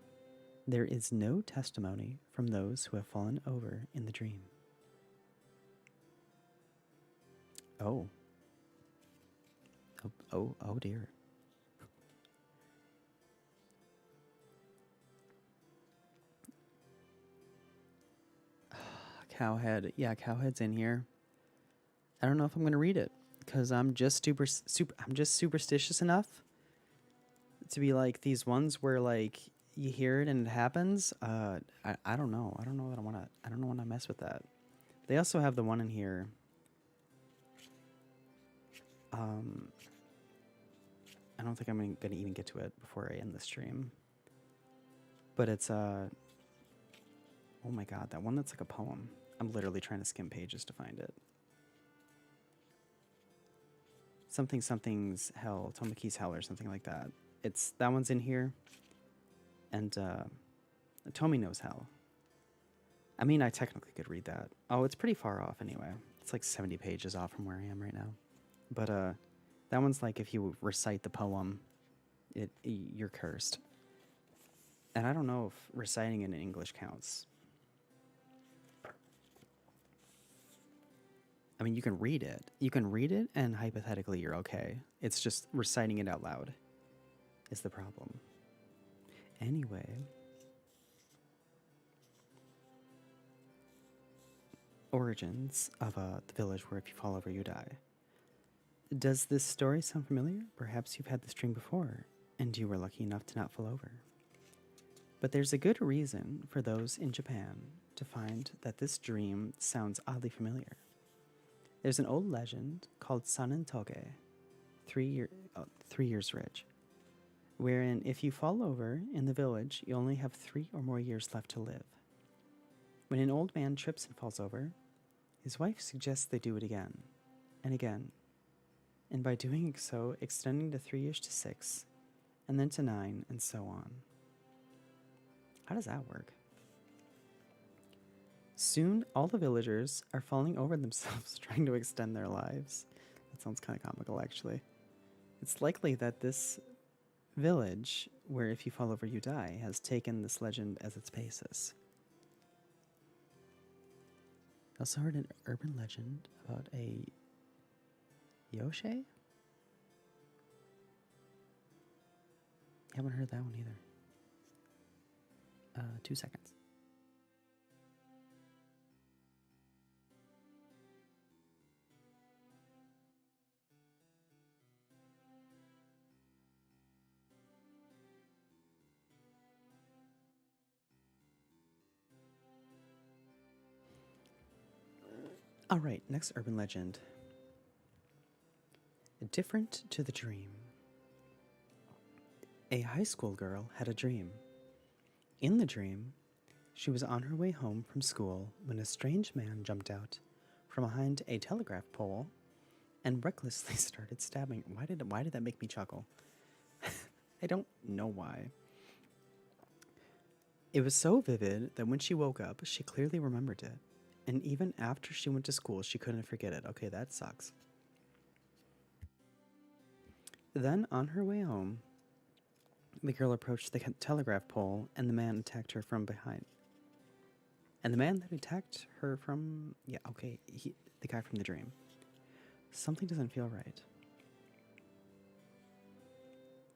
there is no testimony from those who have fallen over in the dream. Oh dear. Cowhead. Yeah, Cowhead's in here. I don't know if I'm going to read it because I'm just superstitious enough to be like these ones where like you hear it and it happens. I don't know. I don't know that I don't want to mess with that. They also have the one in here. I don't think I'm going to even get to it before I end the stream. But it's oh my god, that one that's like a poem. I'm literally trying to skim pages to find it. Something's hell, Tomoki's hell or something like that. That one's in here. And Tomi knows hell. I mean, I technically could read that. Oh, it's pretty far off anyway. It's like 70 pages off from where I am right now. But that one's like if you recite the poem, you're cursed. And I don't know if reciting it in English counts. I mean, you can read it. You can read it, and hypothetically, you're okay. It's just reciting it out loud is the problem. Anyway. origins of the village where if you fall over, you die. Does this story sound familiar? Perhaps you've had this dream before, and you were lucky enough to not fall over. But there's a good reason for those in Japan to find that this dream sounds oddly familiar. There's an old legend called Sanin Toge, 3 years rich, wherein if you fall over in the village, you only have 3 or more years left to live. When an old man trips and falls over, his wife suggests they do it again and again, and by doing so, extending the 3 years to 6, and then to 9, and so on. How does that work? Soon, all the villagers are falling over themselves trying to extend their lives. That sounds kind of comical, actually. It's likely that this village, where if you fall over you die, has taken this legend as its basis. I also heard an urban legend about a Yoshe? Haven't heard that one either. 2 seconds. Alright, next urban legend. Different to the dream. A high school girl had a dream. In the dream, she was on her way home from school when a strange man jumped out from behind a telegraph pole and recklessly started stabbing. Why did that make me chuckle? I don't know why. It was so vivid that when she woke up, she clearly remembered it. And even after she went to school, she couldn't forget it. Okay, that sucks. Then, on her way home, the girl approached the telegraph pole and the man attacked her from behind. And the man that attacked her from... Yeah, okay, the guy from the dream. Something doesn't feel right.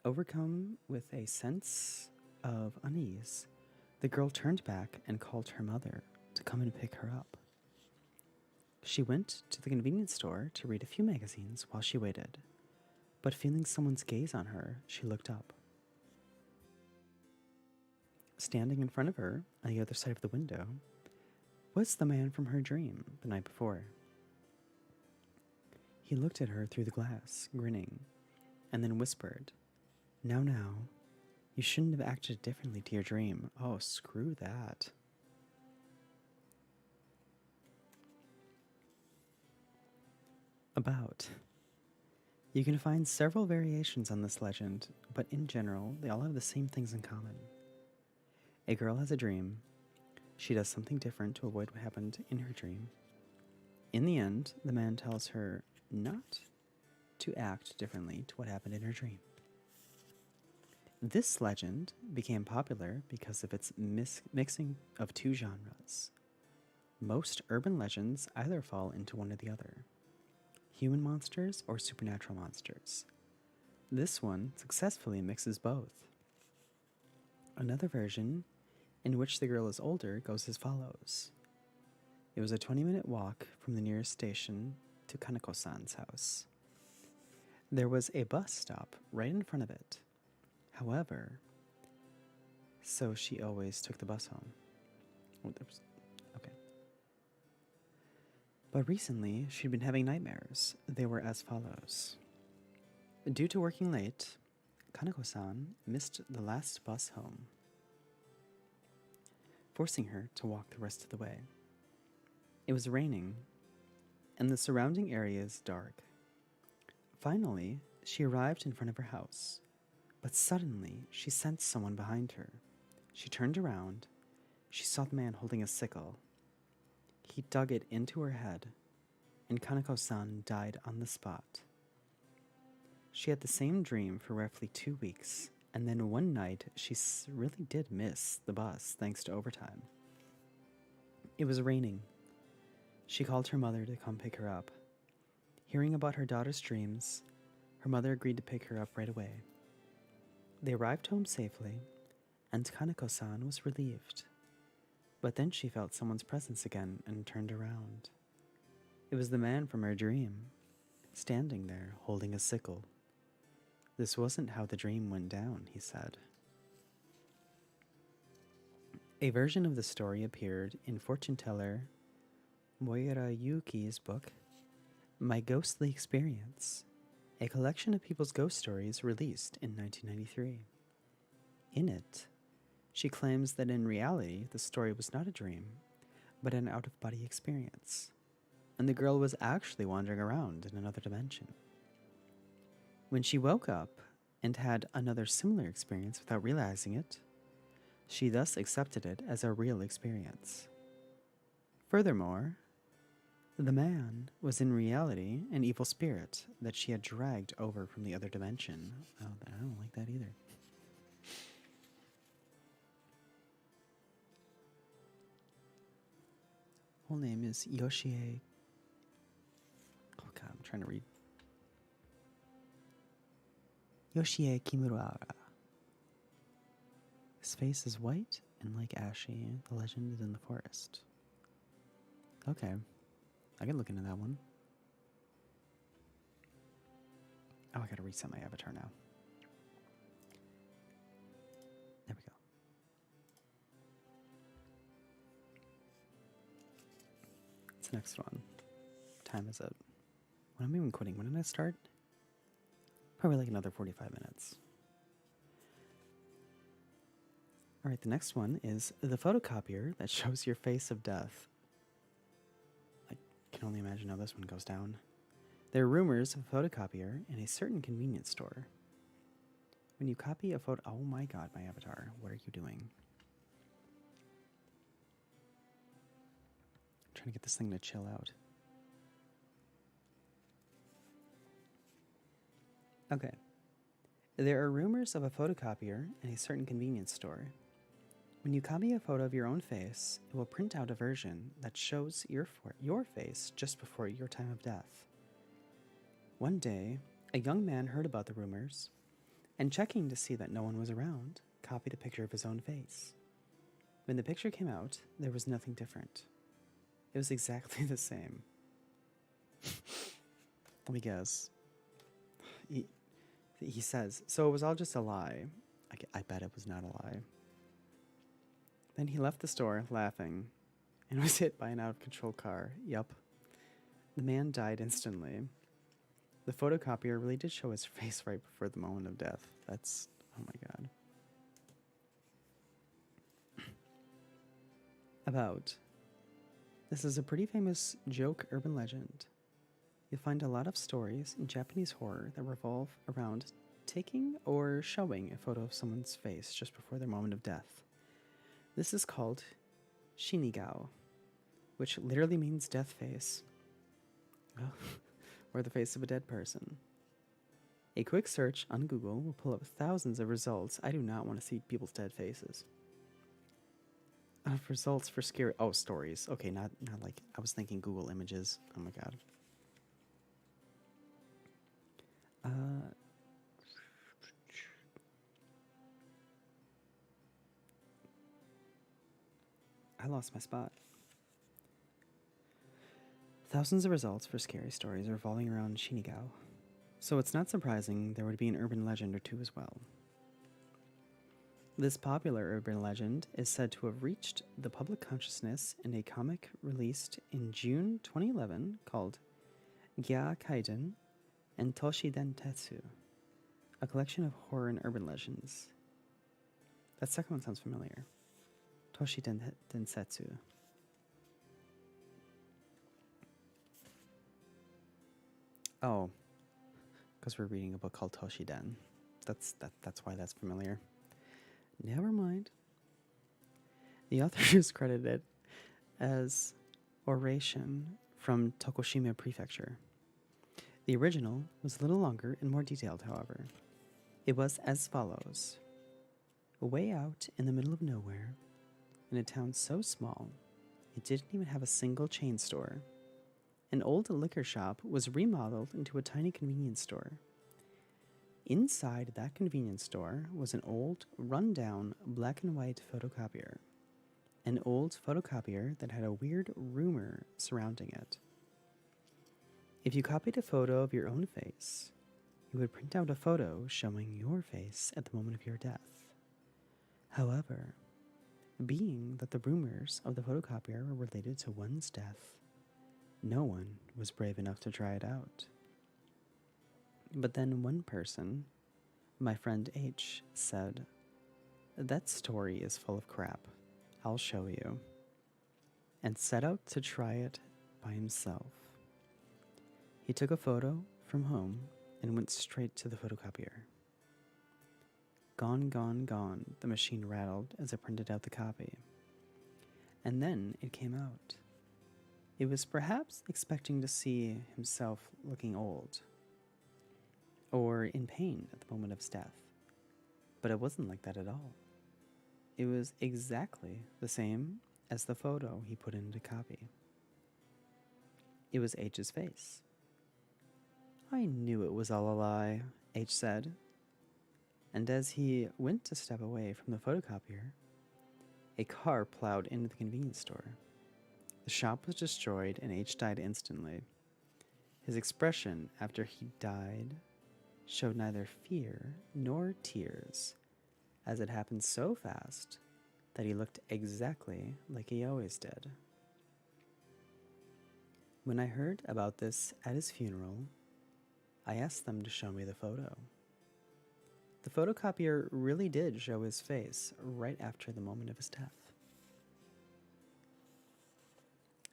Overcome with a sense of unease, the girl turned back and called her mother to come and pick her up. She went to the convenience store to read a few magazines while she waited, but feeling someone's gaze on her, she looked up. Standing in front of her, on the other side of the window, was the man from her dream the night before. He looked at her through the glass, grinning, and then whispered, Now, you shouldn't have acted differently to your dream. Oh, screw that. About. You can find several variations on this legend, but in general, they all have the same things in common. A girl has a dream. She does something different to avoid what happened in her dream. In the end, the man tells her not to act differently to what happened in her dream. This legend became popular because of its mixing of two genres. Most urban legends either fall into one or the other. Human monsters or supernatural monsters. This one successfully mixes both. Another version, in which the girl is older, goes as follows. It was a 20-minute walk from the nearest station to Kaneko-san's house. There was a bus stop right in front of it. However, so she always took the bus home. Okay. But recently, she'd been having nightmares. They were as follows. Due to working late, Kaneko-san missed the last bus home, forcing her to walk the rest of the way. It was raining, and the surrounding area is dark. Finally, she arrived in front of her house, but suddenly she sensed someone behind her. She turned around. She saw the man holding a sickle. He dug it into her head, and Kaneko-san died on the spot. She had the same dream for roughly 2 weeks, and then one night she really did miss the bus thanks to overtime. It was raining. She called her mother to come pick her up. Hearing about her daughter's dreams, her mother agreed to pick her up right away. They arrived home safely, and Kaneko-san was relieved. But then she felt someone's presence again and turned around. It was the man from her dream, standing there holding a sickle. This wasn't how the dream went down, he said. A version of the story appeared in fortune teller Moira Yuki's book, My Ghostly Experience, a collection of people's ghost stories released in 1993. In it, she claims that in reality the story was not a dream, but an out-of-body experience, and the girl was actually wandering around in another dimension. When she woke up and had another similar experience without realizing it, she thus accepted it as a real experience. Furthermore, the man was in reality an evil spirit that she had dragged over from the other dimension. Oh, I don't like that either. Whole name is Yoshie. Oh god, I'm trying to read. Yoshie Kimura. His face is white and like ashy. The legend is in the forest. Okay. I can look into that one. Oh, I gotta reset my avatar now. There we go. What's the next one? What time is it? When am I even quitting? When did I start? Probably like another 45 minutes. Alright, the next one is the photocopier that shows your face of death. I can only imagine how this one goes down. There are rumors of a photocopier in a certain convenience store. When you copy a photo... Oh my god, my avatar. What are you doing? I'm trying to get this thing to chill out. Okay. There are rumors of a photocopier in a certain convenience store. When you copy a photo of your own face, it will print out a version that shows your face just before your time of death. One day, a young man heard about the rumors, and checking to see that no one was around, copied a picture of his own face. When the picture came out, there was nothing different. It was exactly the same. Let me guess. He says, so it was all just a lie. I bet it was not a lie. Then he left the store, laughing, and was hit by an out-of-control car. Yup. The man died instantly. The photocopier really did show his face right before the moment of death. That's... oh my god. About. This is a pretty famous joke urban legend. You'll find a lot of stories in Japanese horror that revolve around taking or showing a photo of someone's face just before their moment of death. This is called shinigao, which literally means death face, or the face of a dead person. A quick search on Google will pull up thousands of results. I do not want to see people's dead faces. Results for scary... oh, stories. Okay, not like... I was thinking Google Images. Oh my god. I lost my spot. Thousands of results for scary stories revolving around Shinigao, so it's not surprising there would be an urban legend or two as well. This popular urban legend is said to have reached the public consciousness in a comic released in June 2011 called Gya Kaiden and Toshiden Tetsu, a collection of horror and urban legends. That second one sounds familiar. Toshiden Densetsu. Oh, because we're reading a book called Toshiden. That's why that's familiar. Never mind. The author is credited as Oration from Tokushima Prefecture. The original was a little longer and more detailed, however. It was as follows. Way out in the middle of nowhere, in a town so small, it didn't even have a single chain store. An old liquor shop was remodeled into a tiny convenience store. Inside that convenience store was an old, run-down, black and white photocopier. an old photocopier that had a weird rumor surrounding it. If you copied a photo of your own face, you would print out a photo showing your face at the moment of your death. However, being that the rumors of the photocopier were related to one's death, no one was brave enough to try it out. But then one person, my friend H, said, "That story is full of crap. I'll show you," and set out to try it by himself. He took a photo from home and went straight to the photocopier. Gone, gone, gone, the machine rattled as it printed out the copy. And then it came out. It was perhaps expecting to see himself looking old, or in pain at the moment of his death, but it wasn't like that at all. It was exactly the same as the photo he put into copy. It was H's face. "I knew it was all a lie," H said, and as he went to step away from the photocopier, a car plowed into the convenience store. The shop was destroyed and H died instantly. His expression after he died showed neither fear nor tears, as it happened so fast that he looked exactly like he always did. When I heard about this at his funeral, I asked them to show me the photo. The photocopier really did show his face right after the moment of his death.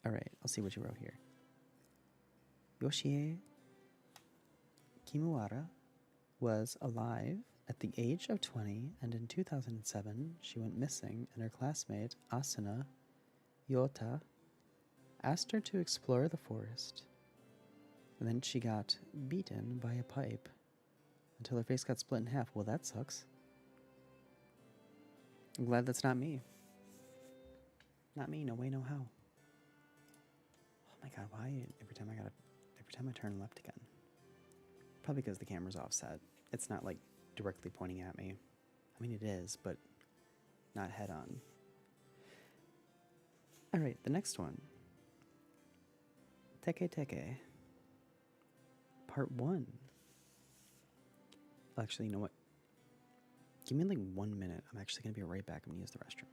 Alright, I'll see what you wrote here. Yoshie Kimura was alive at the age of 20, and in 2007 she went missing, and her classmate Asuna Yota asked her to explore the forest. And then she got beaten by a pipe until her face got split in half. Well, that sucks. I'm glad that's not me. Not me, no way, no how. Oh my god, why every time I turn left again? Probably because the camera's offset. It's not like directly pointing at me. I mean, it is, but not head on. Alright, the next one. Teke Teke. Part 1. Actually, you know what? Give me like 1 minute. I'm actually going to be right back. I'm going to use the restroom.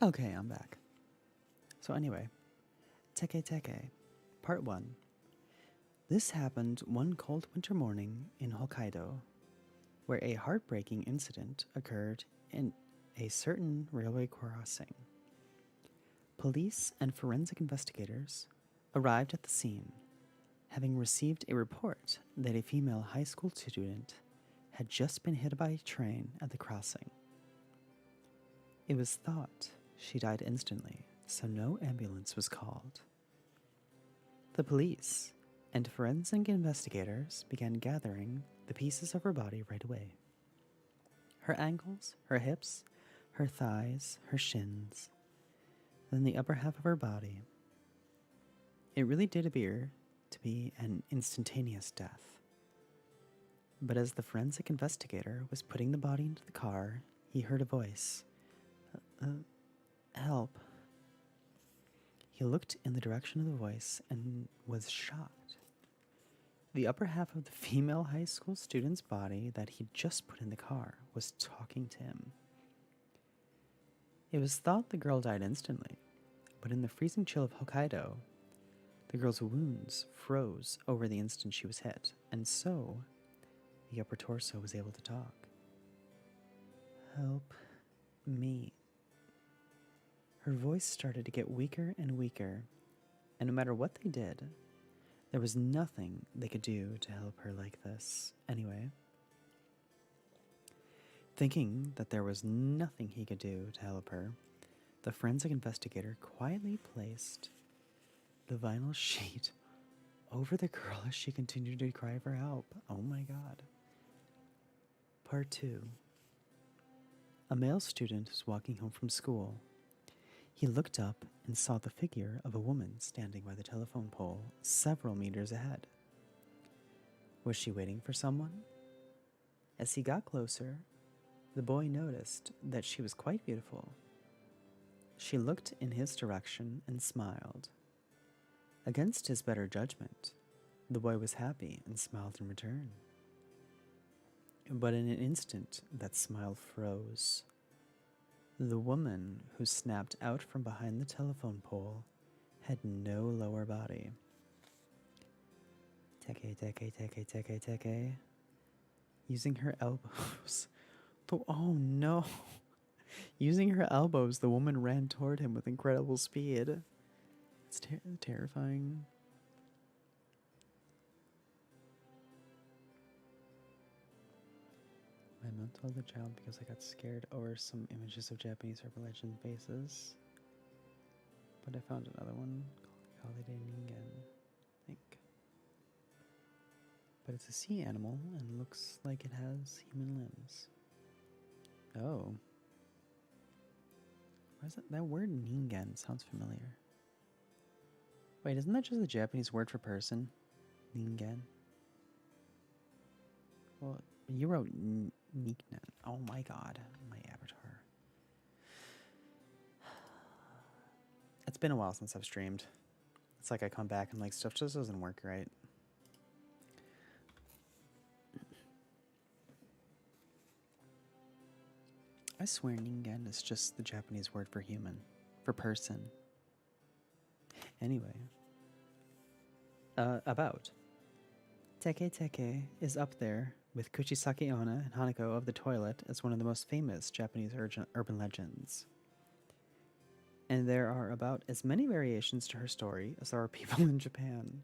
Okay, I'm back. So anyway, Teke Teke, Part 1. This happened one cold winter morning in Hokkaido. where a heartbreaking incident occurred in a certain railway crossing. Police and forensic investigators arrived at the scene, having received a report that a female high school student had just been hit by a train at the crossing. It was thought she died instantly, so no ambulance was called. The police and forensic investigators began gathering the pieces of her body right away. Her ankles, her hips, her thighs, her shins, then the upper half of her body. It really did appear to be an instantaneous death. But as the forensic investigator was putting the body into the car, he heard a voice. Help. He looked in the direction of the voice and was shocked. The upper half of the female high school student's body that he'd just put in the car was talking to him. It was thought the girl died instantly, but in the freezing chill of Hokkaido, the girl's wounds froze over the instant she was hit, and so the upper torso was able to talk. Help me. Her voice started to get weaker and weaker, and no matter what they did, there was nothing they could do to help her like this anyway. Thinking that there was nothing he could do to help her, the forensic investigator quietly placed the vinyl sheet over the girl as she continued to cry for help. Oh my god. Part 2. A male student was walking home from school. He looked up and saw the figure of a woman standing by the telephone pole several meters ahead. Was she waiting for someone? As he got closer, the boy noticed that she was quite beautiful. She looked in his direction and smiled. Against his better judgment, the boy was happy and smiled in return. But in an instant, that smile froze. The woman who snapped out from behind the telephone pole had no lower body. Teke. Using her elbows. Oh no! Using her elbows, the woman ran toward him with incredible speed. It's terrifying. I mental the child because I got scared over some images of Japanese urban legend faces. But I found another one called Holiday Ningen, I think. But it's a sea animal and looks like it has human limbs. Oh. Why is that word ningen sounds familiar? Wait, isn't that just the Japanese word for person? Ningen. Well, you wrote Niknen. Oh my god, my avatar. It's been a while since I've streamed. It's like I come back and like stuff just doesn't work right. I swear Ningen is just the Japanese word for human, for person. Anyway. About. Teke is up there with Kuchisake Onna and Hanako of the Toilet as one of the most famous Japanese urban legends. And there are about as many variations to her story as there are people in Japan.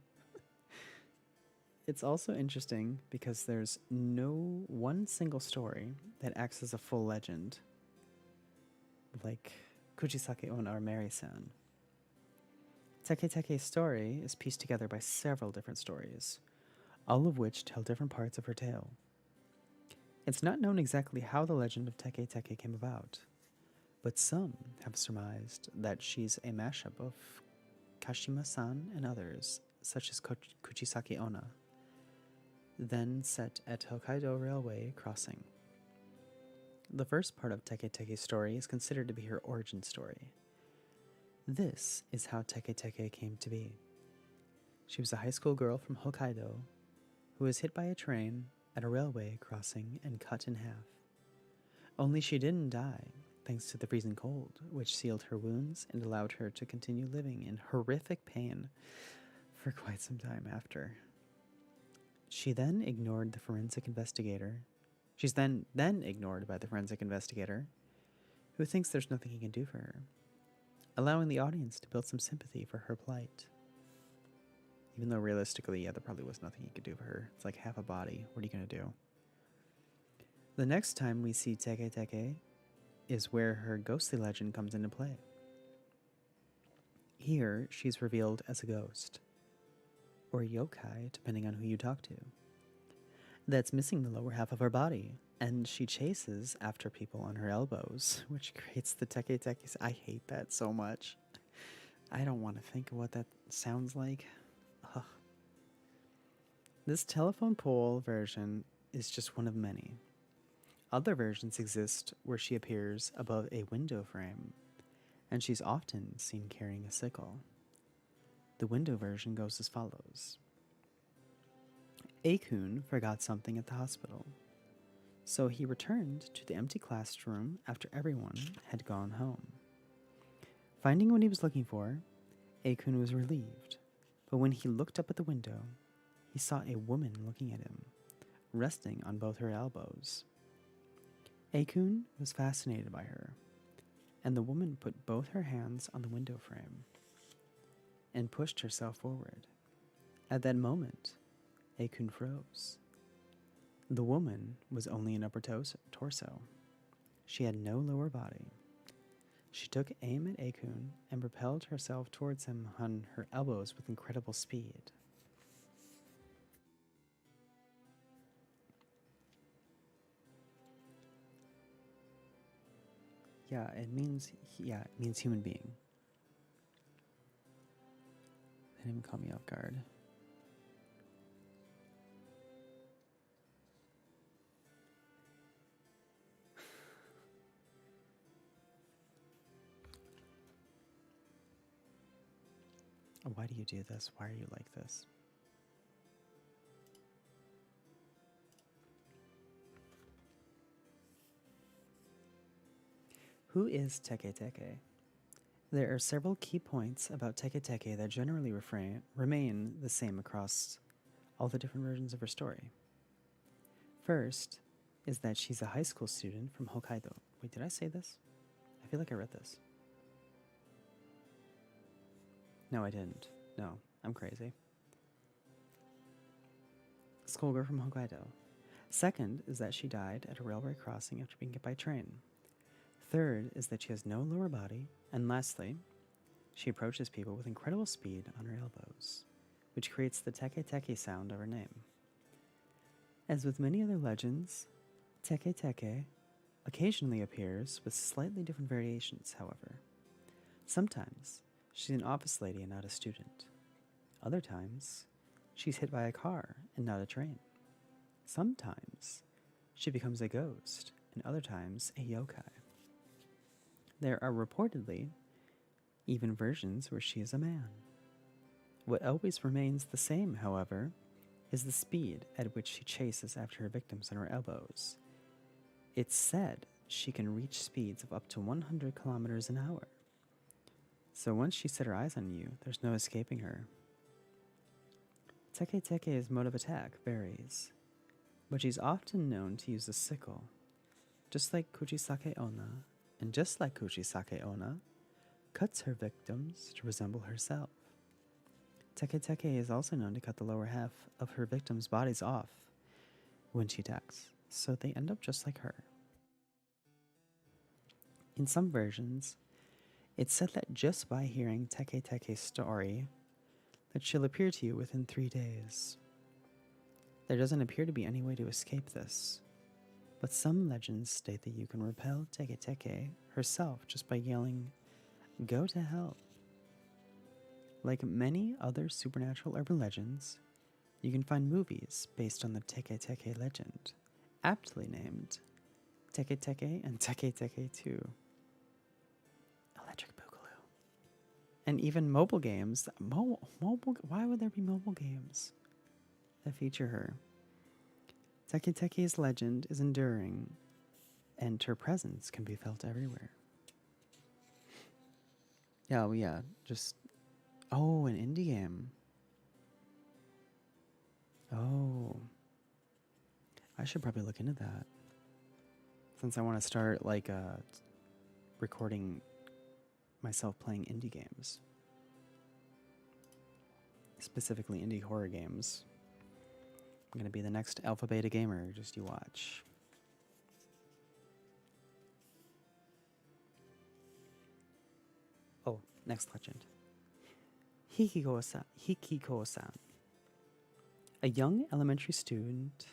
It's also interesting because there's no one single story that acts as a full legend, like Kuchisake Onna or Mary-san. Teke's story is pieced together by several different stories, all of which tell different parts of her tale. It's not known exactly how the legend of Teke came about, but some have surmised that she's a mashup of Kashima-san and others, such as Kuchisake Onna, then set at Hokkaido Railway crossing. The first part of Teke's story is considered to be her origin story. This is how Teke came to be. She was a high school girl from Hokkaido who was hit by a train at a railway crossing and cut in half. Only she didn't die, thanks to the freezing cold, which sealed her wounds and allowed her to continue living in horrific pain for quite some time after. She then ignored the forensic investigator She's then ignored by the forensic investigator, who thinks there's nothing he can do for her, allowing the audience to build some sympathy for her plight. Even though realistically, yeah, there probably was nothing he could do for her. It's like half a body. What are you going to do? The next time we see Teke Teke is where her ghostly legend comes into play. Here, she's revealed as a ghost, or yokai, depending on who you talk to, that's missing the lower half of her body, and she chases after people on her elbows, which creates the Teke Teke. I hate that so much. I don't want to think of what that sounds like. Ugh. This telephone pole version is just one of many. Other versions exist where she appears above a window frame, and she's often seen carrying a sickle. The window version goes as follows. Akun forgot something at the hospital, so he returned to the empty classroom after everyone had gone home. Finding what he was looking for, Akun was relieved, but when he looked up at the window, he saw a woman looking at him, resting on both her elbows. Akun was fascinated by her, and the woman put both her hands on the window frame and pushed herself forward. At that moment, Akun froze. The woman was only an upper torso. She had no lower body. She took aim at Akun and propelled herself towards him on her elbows with incredible speed. It means human being. They didn't even call me off guard. Why do you do this? Why are you like this? Who is Teke Teke? There are several key points about Teke Teke that generally remain the same across all the different versions of her story. First is that she's a high school student from Hokkaido. Wait, did I say this? I feel like I read this. No, I didn't. No, I'm crazy. Schoolgirl from Hokkaido. Second is that she died at a railway crossing after being hit by a train. Third is that she has no lower body. And lastly, she approaches people with incredible speed on her elbows, which creates the Teke Teke sound of her name. As with many other legends, Teke Teke occasionally appears with slightly different variations, however. Sometimes she's an office lady and not a student. Other times, she's hit by a car and not a train. Sometimes she becomes a ghost, and other times a yokai. There are reportedly even versions where she is a man. What always remains the same, however, is the speed at which she chases after her victims on her elbows. It's said she can reach speeds of up to 100 kilometers an hour. So once she set her eyes on you, there's no escaping her. Teke Teke's mode of attack varies, but she's often known to use a sickle, just like Kuchisake Onna, and just like Kuchisake Onna, cuts her victims to resemble herself. Teke Teke is also known to cut the lower half of her victims' bodies off when she attacks, so they end up just like her. In some versions, it's said that just by hearing Teke Teke's story, that she'll appear to you within 3 days. There doesn't appear to be any way to escape this, but some legends state that you can repel Teke Teke herself just by yelling, "Go to hell." Like many other supernatural urban legends, you can find movies based on the Teke Teke legend, aptly named Teke Teke and Teke Teke 2. Electric Boogaloo. And even mobile games. Why would there be mobile games that feature her? Teke Teke's legend is enduring, and her presence can be felt everywhere. An indie game. Oh. I should probably look into that. since I want to start recording myself playing indie games, specifically indie horror games. I'm going to be the next alpha beta gamer, just you watch. Oh, next legend. Hikiko-san. A young elementary student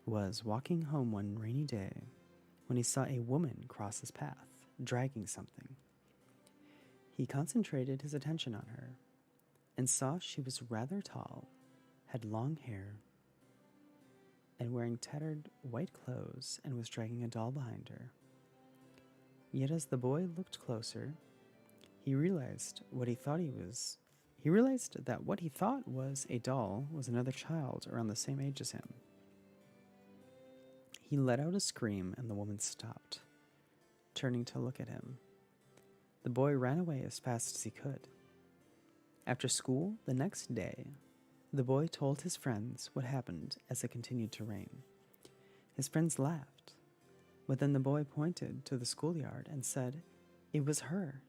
was walking home one rainy day when he saw a woman cross his path, dragging something. He concentrated his attention on her and saw she was rather tall, had long hair, and wearing tattered white clothes and was dragging a doll behind her. Yet as the boy looked closer, he realized that what he thought was a doll was another child around the same age as him. He let out a scream and the woman stopped, turning to look at him. The boy ran away as fast as he could. After school the next day, the boy told his friends what happened as it continued to rain. His friends laughed, but then the boy pointed to the schoolyard and said it was her.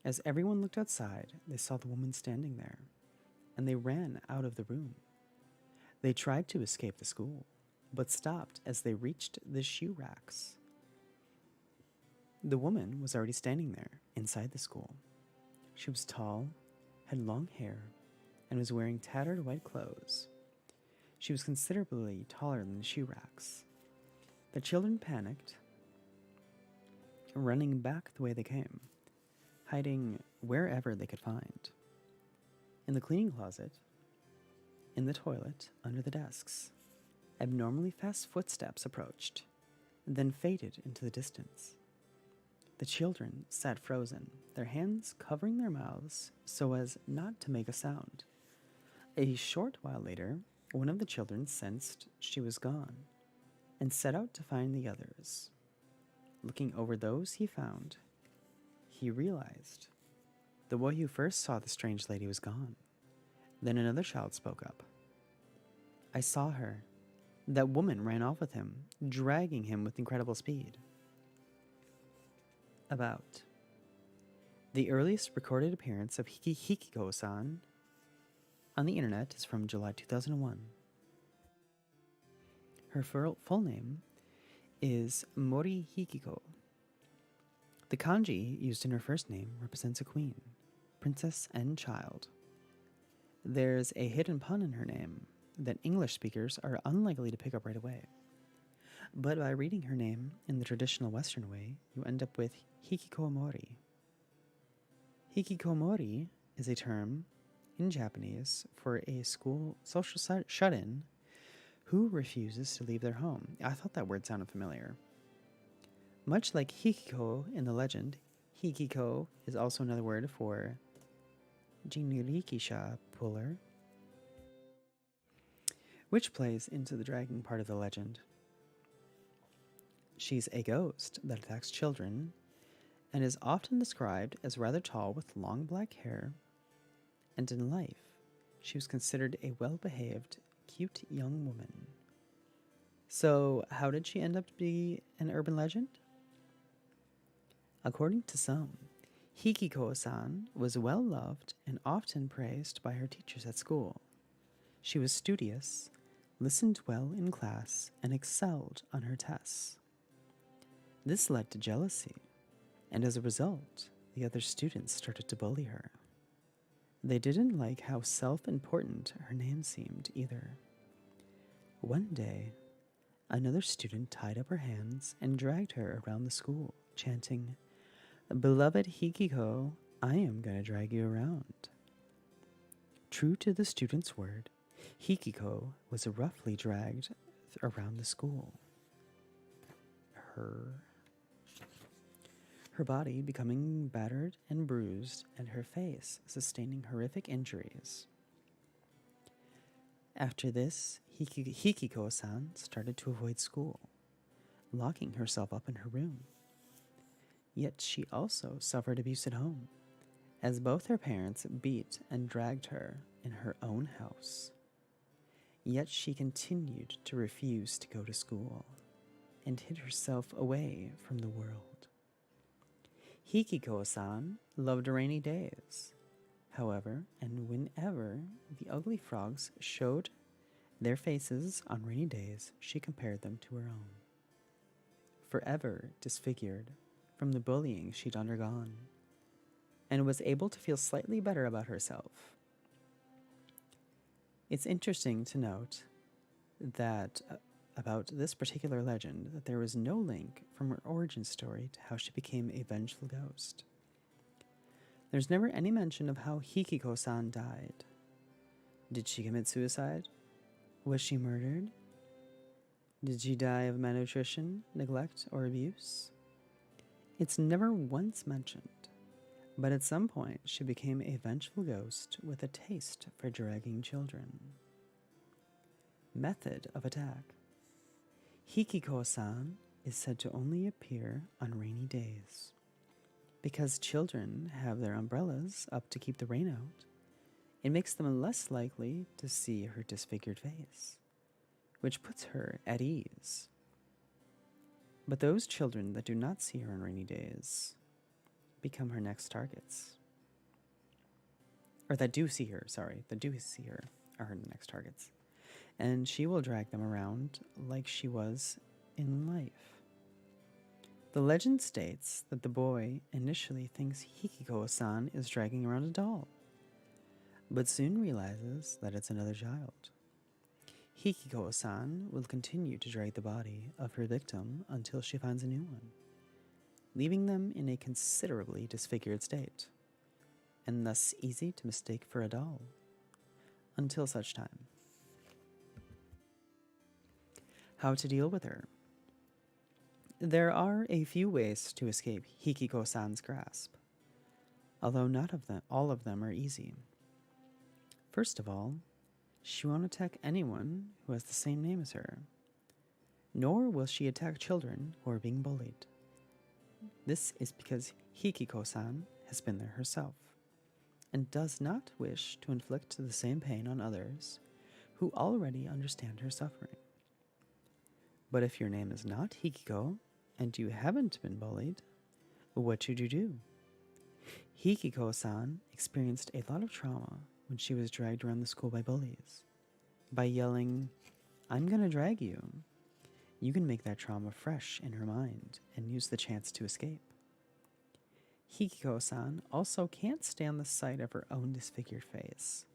As everyone looked outside, they saw the woman standing there, and they ran out of the room. They tried to escape the school, but stopped as they reached the shoe racks. The woman was already standing there, inside the school. She was tall, had long hair, and was wearing tattered white clothes. She was considerably taller than the shoe racks. The children panicked, running back the way they came, hiding wherever they could find. In the cleaning closet, in the toilet, under the desks, abnormally fast footsteps approached, then faded into the distance. The children sat frozen, their hands covering their mouths so as not to make a sound. A short while later, one of the children sensed she was gone and set out to find the others. Looking over those he found, he realized the boy who first saw the strange lady was gone. Then another child spoke up. I saw her. That woman ran off with him, dragging him with incredible speed. About. The earliest recorded appearance of Hikiko-san on the internet is from July 2001. Her full name is Mori Hikiko. The kanji used in her first name represents a queen, princess, and child. There's a hidden pun in her name that English speakers are unlikely to pick up right away. But by reading her name in the traditional Western way, you end up with Hikikomori. Hikikomori is a term in Japanese for a school social shut-in who refuses to leave their home. I thought that word sounded familiar. Much like Hikiko in the legend, Hikiko is also another word for Jinrikisha puller, which plays into the dragging part of the legend. She's a ghost that attacks children and is often described as rather tall with long black hair, and in life, she was considered a well-behaved, cute young woman. So, how did she end up to be an urban legend? According to some, Hikiko-san was well-loved and often praised by her teachers at school. She was studious, listened well in class, and excelled on her tests. This led to jealousy, and as a result, the other students started to bully her. They didn't like how self-important her name seemed either. One day, another student tied up her hands and dragged her around the school, chanting, "Beloved Hikiko, I am going to drag you around." True to the student's word, Hikiko was roughly dragged around the school. Her body becoming battered and bruised, and her face sustaining horrific injuries. After this, Hikiko-san started to avoid school, locking herself up in her room. Yet she also suffered abuse at home, as both her parents beat and dragged her in her own house. Yet she continued to refuse to go to school, and hid herself away from the world. Hikiko-san loved rainy days. However, and whenever the ugly frogs showed their faces on rainy days, she compared them to her own. Forever disfigured from the bullying she'd undergone, and was able to feel slightly better about herself. It's interesting to note that about this particular legend that there is no link from her origin story to how she became a vengeful ghost. There's never any mention of how Hikiko-san died. Did she commit suicide? Was she murdered? Did she die of malnutrition, neglect, or abuse? It's never once mentioned, but at some point she became a vengeful ghost with a taste for dragging children. Method of attack. Hikiko-san is said to only appear on rainy days. Because children have their umbrellas up to keep the rain out, it makes them less likely to see her disfigured face, which puts her at ease. But those children that do not see her on rainy days become her next targets. Or that do see her are her next targets. And she will drag them around like she was in life. The legend states that the boy initially thinks Hikiko-san is dragging around a doll, but soon realizes that it's another child. Hikiko-san will continue to drag the body of her victim until she finds a new one, leaving them in a considerably disfigured state, and thus easy to mistake for a doll, until such time. How to deal with her? There are a few ways to escape Hikiko-san's grasp, although not all of them are easy. First of all, she won't attack anyone who has the same name as her, nor will she attack children who are being bullied. This is because Hikiko-san has been there herself, and does not wish to inflict the same pain on others who already understand her suffering. But if your name is not Hikiko, and you haven't been bullied, what should you do? Hikiko-san experienced a lot of trauma when she was dragged around the school by bullies. By yelling, "I'm gonna drag you," you can make that trauma fresh in her mind and use the chance to escape. Hikiko-san also can't stand the sight of her own disfigured face.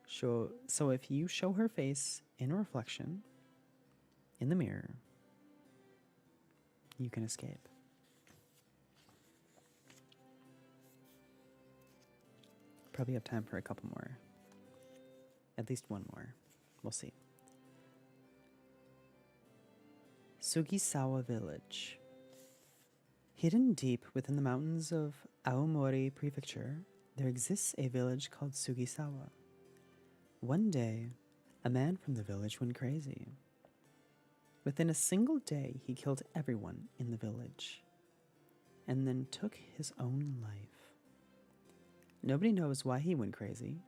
So if you show her face in a reflection in the mirror, you can escape. Probably have time for a couple more. At least one more. We'll see. Sugisawa Village. Hidden deep within the mountains of Aomori Prefecture, there exists a village called Sugisawa. One day, a man from the village went crazy. Within a single day, he killed everyone in the village, and then took his own life. Nobody knows why he went crazy,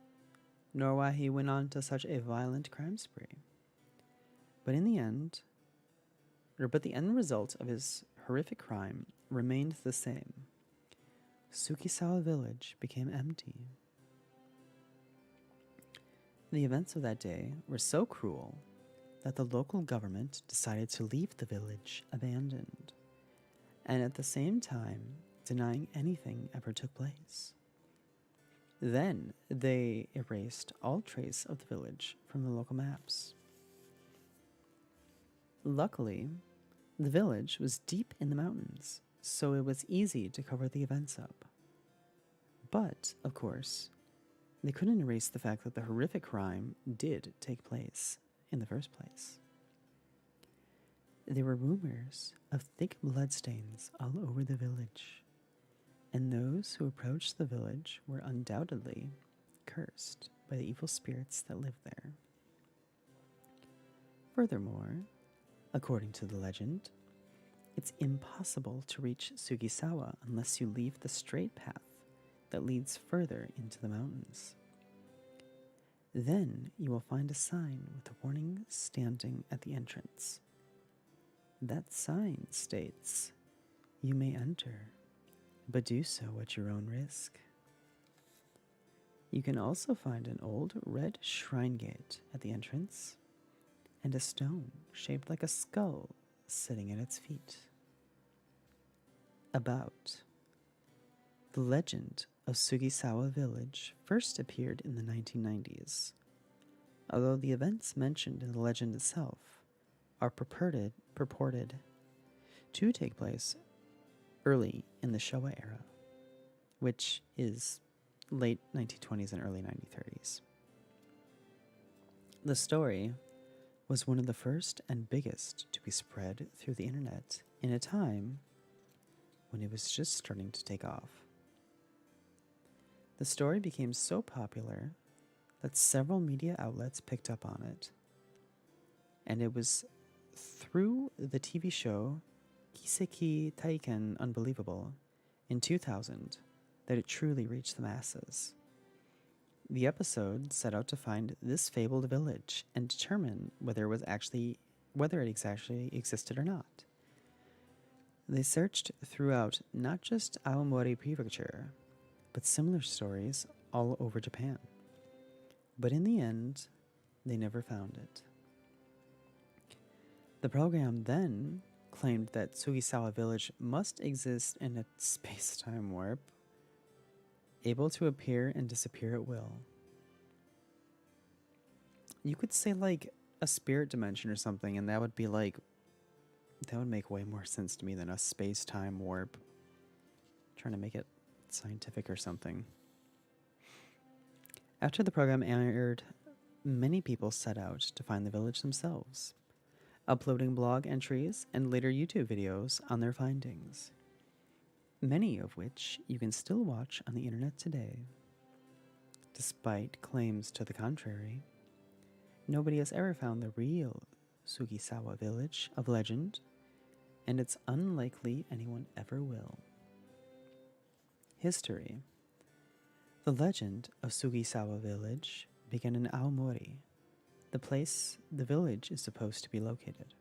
nor why he went on to such a violent crime spree. But the end result of his horrific crime remained the same. Sugisawa village became empty. The events of that day were so cruel that the local government decided to leave the village abandoned, and at the same time denying anything ever took place. Then they erased all trace of the village from the local maps. Luckily, the village was deep in the mountains, so it was easy to cover the events up. But, of course, they couldn't erase the fact that the horrific crime did take place in the first place. There were rumors of thick bloodstains all over the village, and those who approached the village were undoubtedly cursed by the evil spirits that lived there. Furthermore, according to the legend, it's impossible to reach Sugisawa unless you leave the straight path that leads further into the mountains. Then you will find a sign with a warning standing at the entrance. That sign states, "You may enter, but do so at your own risk." You can also find an old red shrine gate at the entrance and a stone shaped like a skull sitting at its feet. About the legend of Sugisawa Village first appeared in the 1990s, although the events mentioned in the legend itself are purported to take place early in the Showa era, which is late 1920s and early 1930s. The story was one of the first and biggest to be spread through the internet in a time when it was just starting to take off. The story became so popular that several media outlets picked up on it, and it was through the TV show Kiseki Taiken Unbelievable in 2000 that it truly reached the masses. The episode set out to find this fabled village and determine whether it actually existed or not. They searched throughout not just Aomori Prefecture, but similar stories all over Japan. But in the end, they never found it. The program then claimed that Sugisawa Village must exist in a space-time warp, able to appear and disappear at will. You could say like a spirit dimension or something, and that would make way more sense to me than a space-time warp. Trying to make it scientific or something. After the program aired, many people set out to find the village themselves, uploading blog entries and later YouTube videos on their findings, many of which you can still watch on the internet today. Despite claims to the contrary, nobody has ever found the real Sugisawa village of legend, and it's unlikely anyone ever will. History. The legend of Sugisawa village began in Aomori, the place the village is supposed to be located.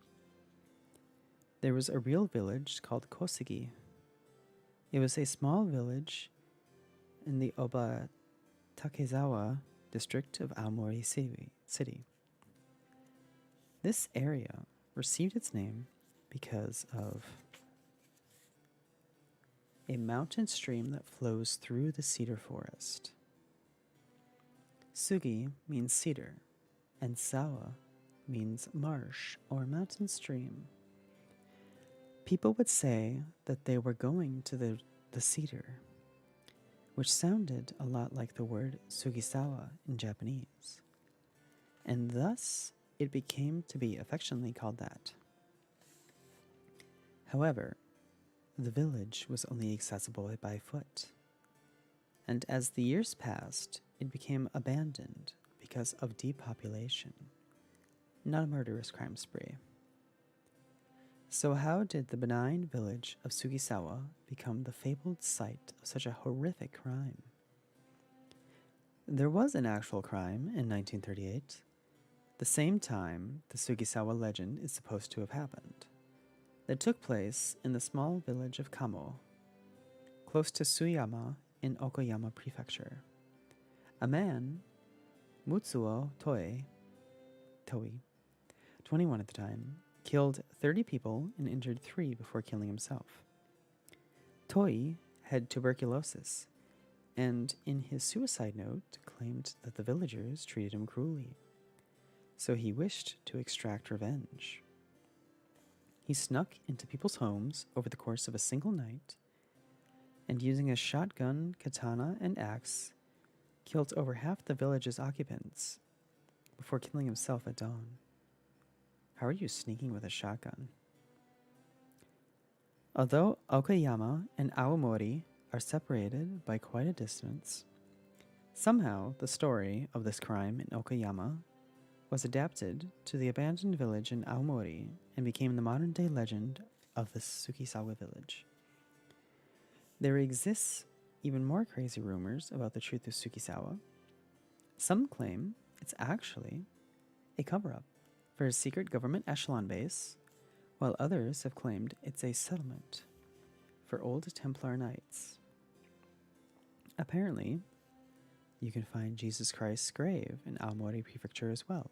There was a real village called Kosugi. It was a small village in the Oba Takezawa district of Aomori City. This area received its name because of a mountain stream that flows through the cedar forest. Sugi means cedar, and Sawa means marsh or mountain stream. People would say that they were going to the cedar, which sounded a lot like the word Sugisawa in Japanese, and thus it became to be affectionately called that. However, the village was only accessible by foot, and as the years passed, it became abandoned because of depopulation, not a murderous crime spree. So how did the benign village of Sugisawa become the fabled site of such a horrific crime? There was an actual crime in 1938, the same time the Sugisawa legend is supposed to have happened, that took place in the small village of Kamo, close to Suyama in Okayama Prefecture. A man, Mutsuo Toi, 21 at the time, killed 30 people and injured 3 before killing himself. Toi had tuberculosis, and in his suicide note claimed that the villagers treated him cruelly, so he wished to extract revenge. He snuck into people's homes over the course of a single night, and using a shotgun, katana, and axe, killed over half the village's occupants before killing himself at dawn. How are you sneaking with a shotgun? Although Okayama and Aomori are separated by quite a distance, somehow the story of this crime in Okayama was adapted to the abandoned village in Aomori and became the modern-day legend of the Sugisawa village. There exists even more crazy rumors about the truth of Sugisawa. Some claim it's actually a cover-up for a secret government echelon base while others have claimed it's a settlement for old Templar knights. Apparently, you can find Jesus Christ's grave in Aomori Prefecture as well.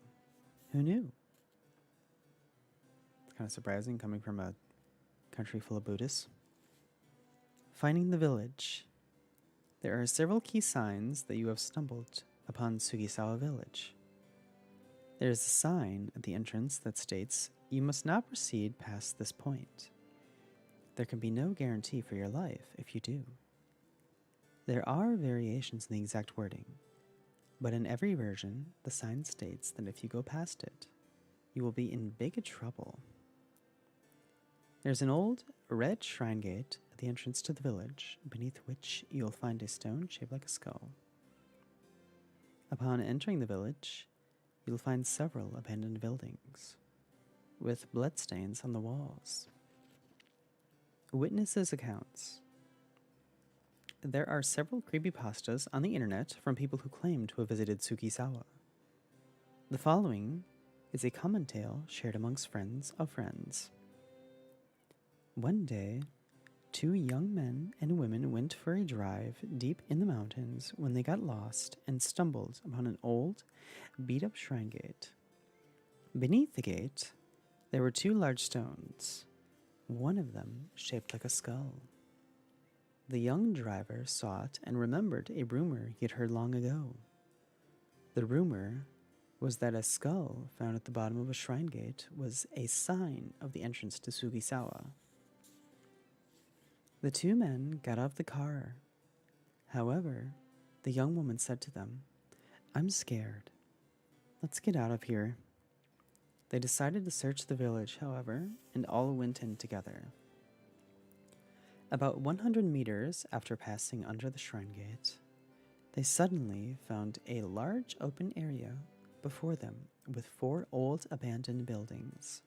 Who knew? It's kind of surprising coming from a country full of Buddhists. Finding the village. There are several key signs that you have stumbled upon Sugisawa village. There is a sign at the entrance that states, "You must not proceed past this point." There can be no guarantee for your life if you do. There are variations in the exact wording, but in every version, the sign states that if you go past it, you will be in big trouble. There's an old red shrine gate at the entrance to the village, beneath which you'll find a stone shaped like a skull. Upon entering the village, you'll find several abandoned buildings, with bloodstains on the walls. Witnesses' accounts. There are several creepypastas on the internet from people who claim to have visited Sugisawa. The following is a common tale shared amongst friends of friends. One day, two young men and women went for a drive deep in the mountains when they got lost and stumbled upon an old, beat-up shrine gate. Beneath the gate, there were two large stones, one of them shaped like a skull. The young driver saw it and remembered a rumor he had heard long ago. The rumor was that a skull found at the bottom of a shrine gate was a sign of the entrance to Sugisawa. The two men got out of the car. However, the young woman said to them, "I'm scared. Let's get out of here." They decided to search the village, however, and all went in together. About 100 meters after passing under the shrine gate, they suddenly found a large open area before them with 4 old abandoned buildings.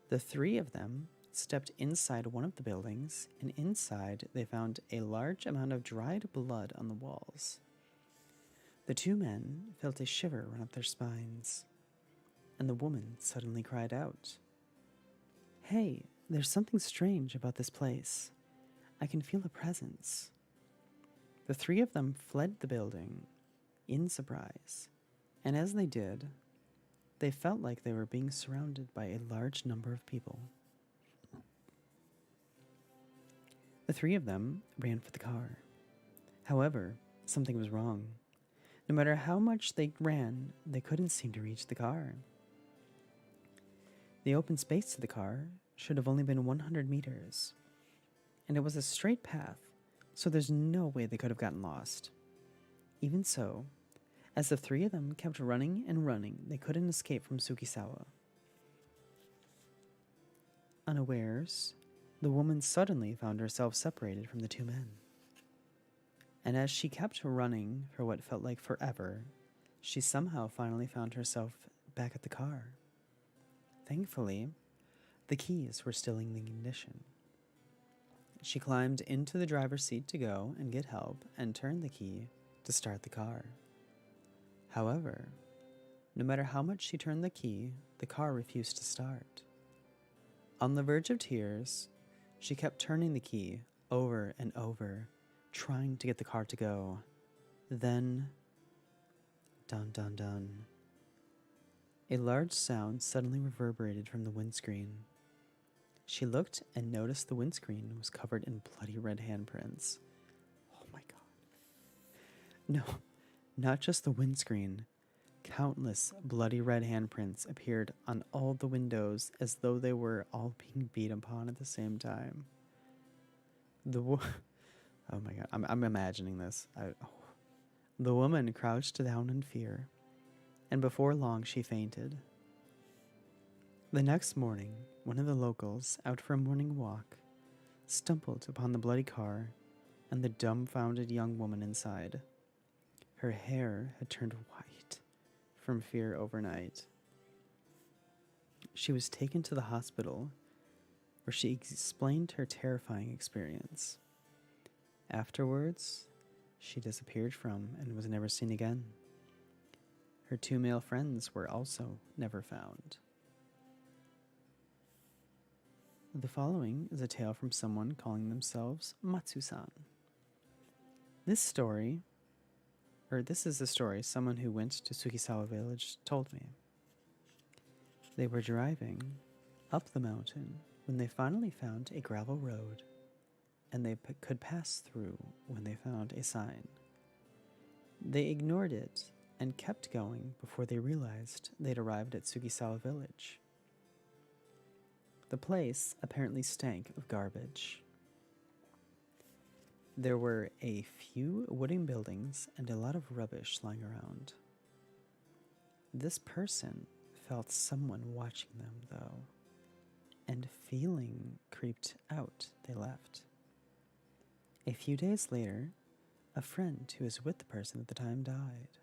The 3 of them stepped inside one of the buildings, and inside they found a large amount of dried blood on the walls. The 2 men felt a shiver run up their spines, and the woman suddenly cried out, "Hey, there's something strange about this place. I can feel a presence." The 3 of them fled the building in surprise, and as they did, they felt like they were being surrounded by a large number of people. The 3 of them ran for the car. However, something was wrong. No matter how much they ran, they couldn't seem to reach the car. The open space to the car should have only been 100 meters, and it was a straight path, so there's no way they could have gotten lost. Even so, as the 3 of them kept running and running, they couldn't escape from Sugisawa. Unawares, the woman suddenly found herself separated from the 2 men. And as she kept running for what felt like forever, she somehow finally found herself back at the car. Thankfully, the keys were still in the ignition. She climbed into the driver's seat to go and get help and turned the key to start the car. However, no matter how much she turned the key, the car refused to start. On the verge of tears, she kept turning the key over and over, trying to get the car to go. Then, dun dun dun, a large sound suddenly reverberated from the windscreen. She looked and noticed the windscreen was covered in bloody red handprints. Oh my god. No, not just the windscreen. Countless bloody red handprints appeared on all the windows as though they were all being beat upon at the same time. Oh my god, I'm imagining this. The woman crouched down in fear, and before long she fainted. The next morning, one of the locals, out for a morning walk, stumbled upon the bloody car and the dumbfounded young woman inside. Her hair had turned white from fear overnight. She was taken to the hospital, where she explained her terrifying experience. Afterwards, she disappeared from and was never seen again. Her 2 male friends were also never found. The following is a tale from someone calling themselves Matsu-san. This is the story someone who went to Sugisawa village told me. They were driving up the mountain when they finally found a gravel road, and they could pass through when they found a sign. They ignored it and kept going before they realized they'd arrived at Sugisawa village. The place apparently stank of garbage. There were a few wooden buildings and a lot of rubbish lying around. This person felt someone watching them, though, and feeling creeped out, they left. A few days later, a friend who was with the person at the time died.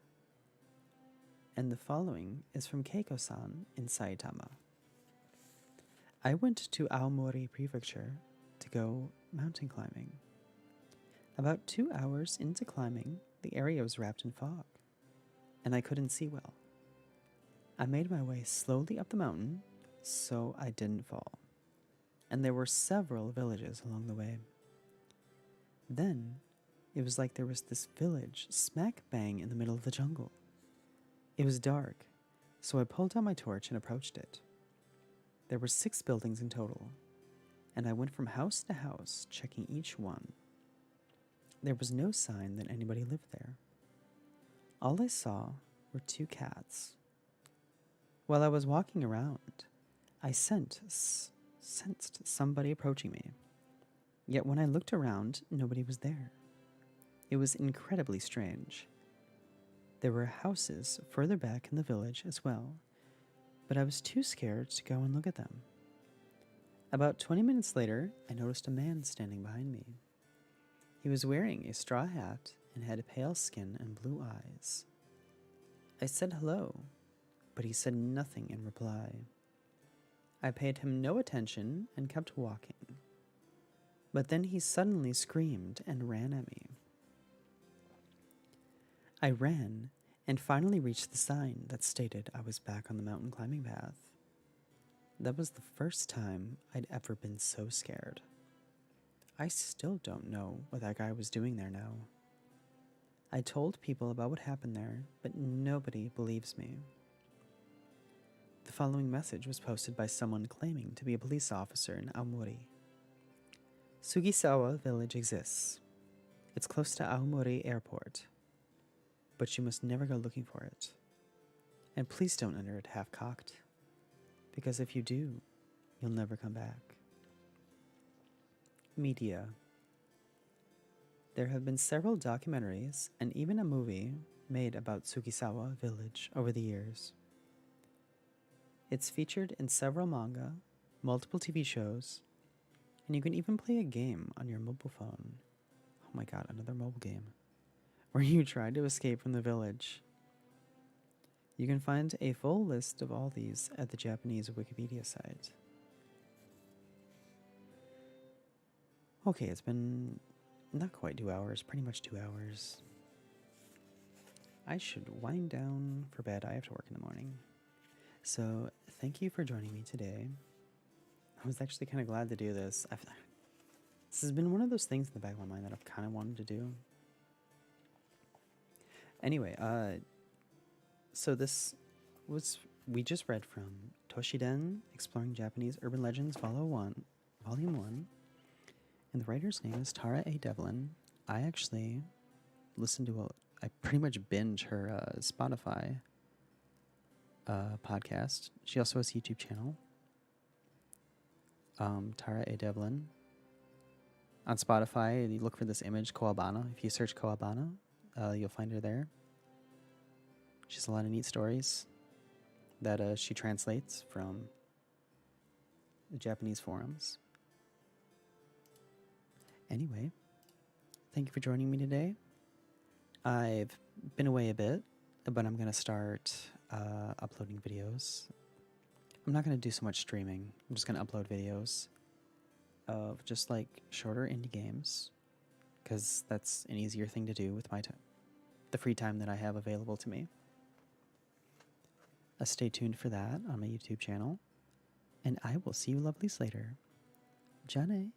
And the following is from Keiko-san in Saitama. I went to Aomori Prefecture to go mountain climbing. About 2 hours into climbing, the area was wrapped in fog, and I couldn't see well. I made my way slowly up the mountain so I didn't fall, and there were several villages along the way. Then, it was like there was this village smack bang in the middle of the jungle. It was dark, so I pulled out my torch and approached it. There were 6 buildings in total, and I went from house to house, checking each one. There was no sign that anybody lived there. All I saw were 2 cats. While I was walking around, I sensed somebody approaching me. Yet when I looked around, nobody was there. It was incredibly strange. There were houses further back in the village as well, but I was too scared to go and look at them. About 20 minutes later, I noticed a man standing behind me. He was wearing a straw hat and had pale skin and blue eyes. I said hello, but he said nothing in reply. I paid him no attention and kept walking. But then he suddenly screamed and ran at me. I ran and finally reached the sign that stated I was back on the mountain climbing path. That was the first time I'd ever been so scared. I still don't know what that guy was doing there now. I told people about what happened there, but nobody believes me. The following message was posted by someone claiming to be a police officer in Aomori. Sugisawa village exists. It's close to Aomori Airport, but you must never go looking for it. And please don't enter it half-cocked, because if you do, you'll never come back. Media. There have been several documentaries and even a movie made about Sugisawa village over the years. It's featured in several manga, multiple TV shows, and you can even play a game on your mobile phone. Oh my god, another mobile game, where you try to escape from the village. You can find a full list of all these at the Japanese Wikipedia site. Okay, it's been not quite 2 hours, pretty much 2 hours. I should wind down for bed. I have to work in the morning. So, thank you for joining me today. I was actually kind of glad to do this. This has been one of those things in the back of my mind that I've kind of wanted to do. Anyway, so we just read from Toshiden, Exploring Japanese Urban Legends, Volume 1, and the writer's name is Tara A. Devlin. I actually listened to I pretty much binge her Spotify podcast. She also has a YouTube channel, Tara A. Devlin. On Spotify, you look for this image, Koabana. If you search Koabana, you'll find her there. She has a lot of neat stories that she translates from the Japanese forums. Anyway, thank you for joining me today. I've been away a bit, but I'm going to start uploading videos. I'm not going to do so much streaming. I'm just going to upload videos of just like shorter indie games, because that's an easier thing to do with my time, the free time that I have available to me. Stay tuned for that on my YouTube channel, and I will see you lovelies later. Jenny.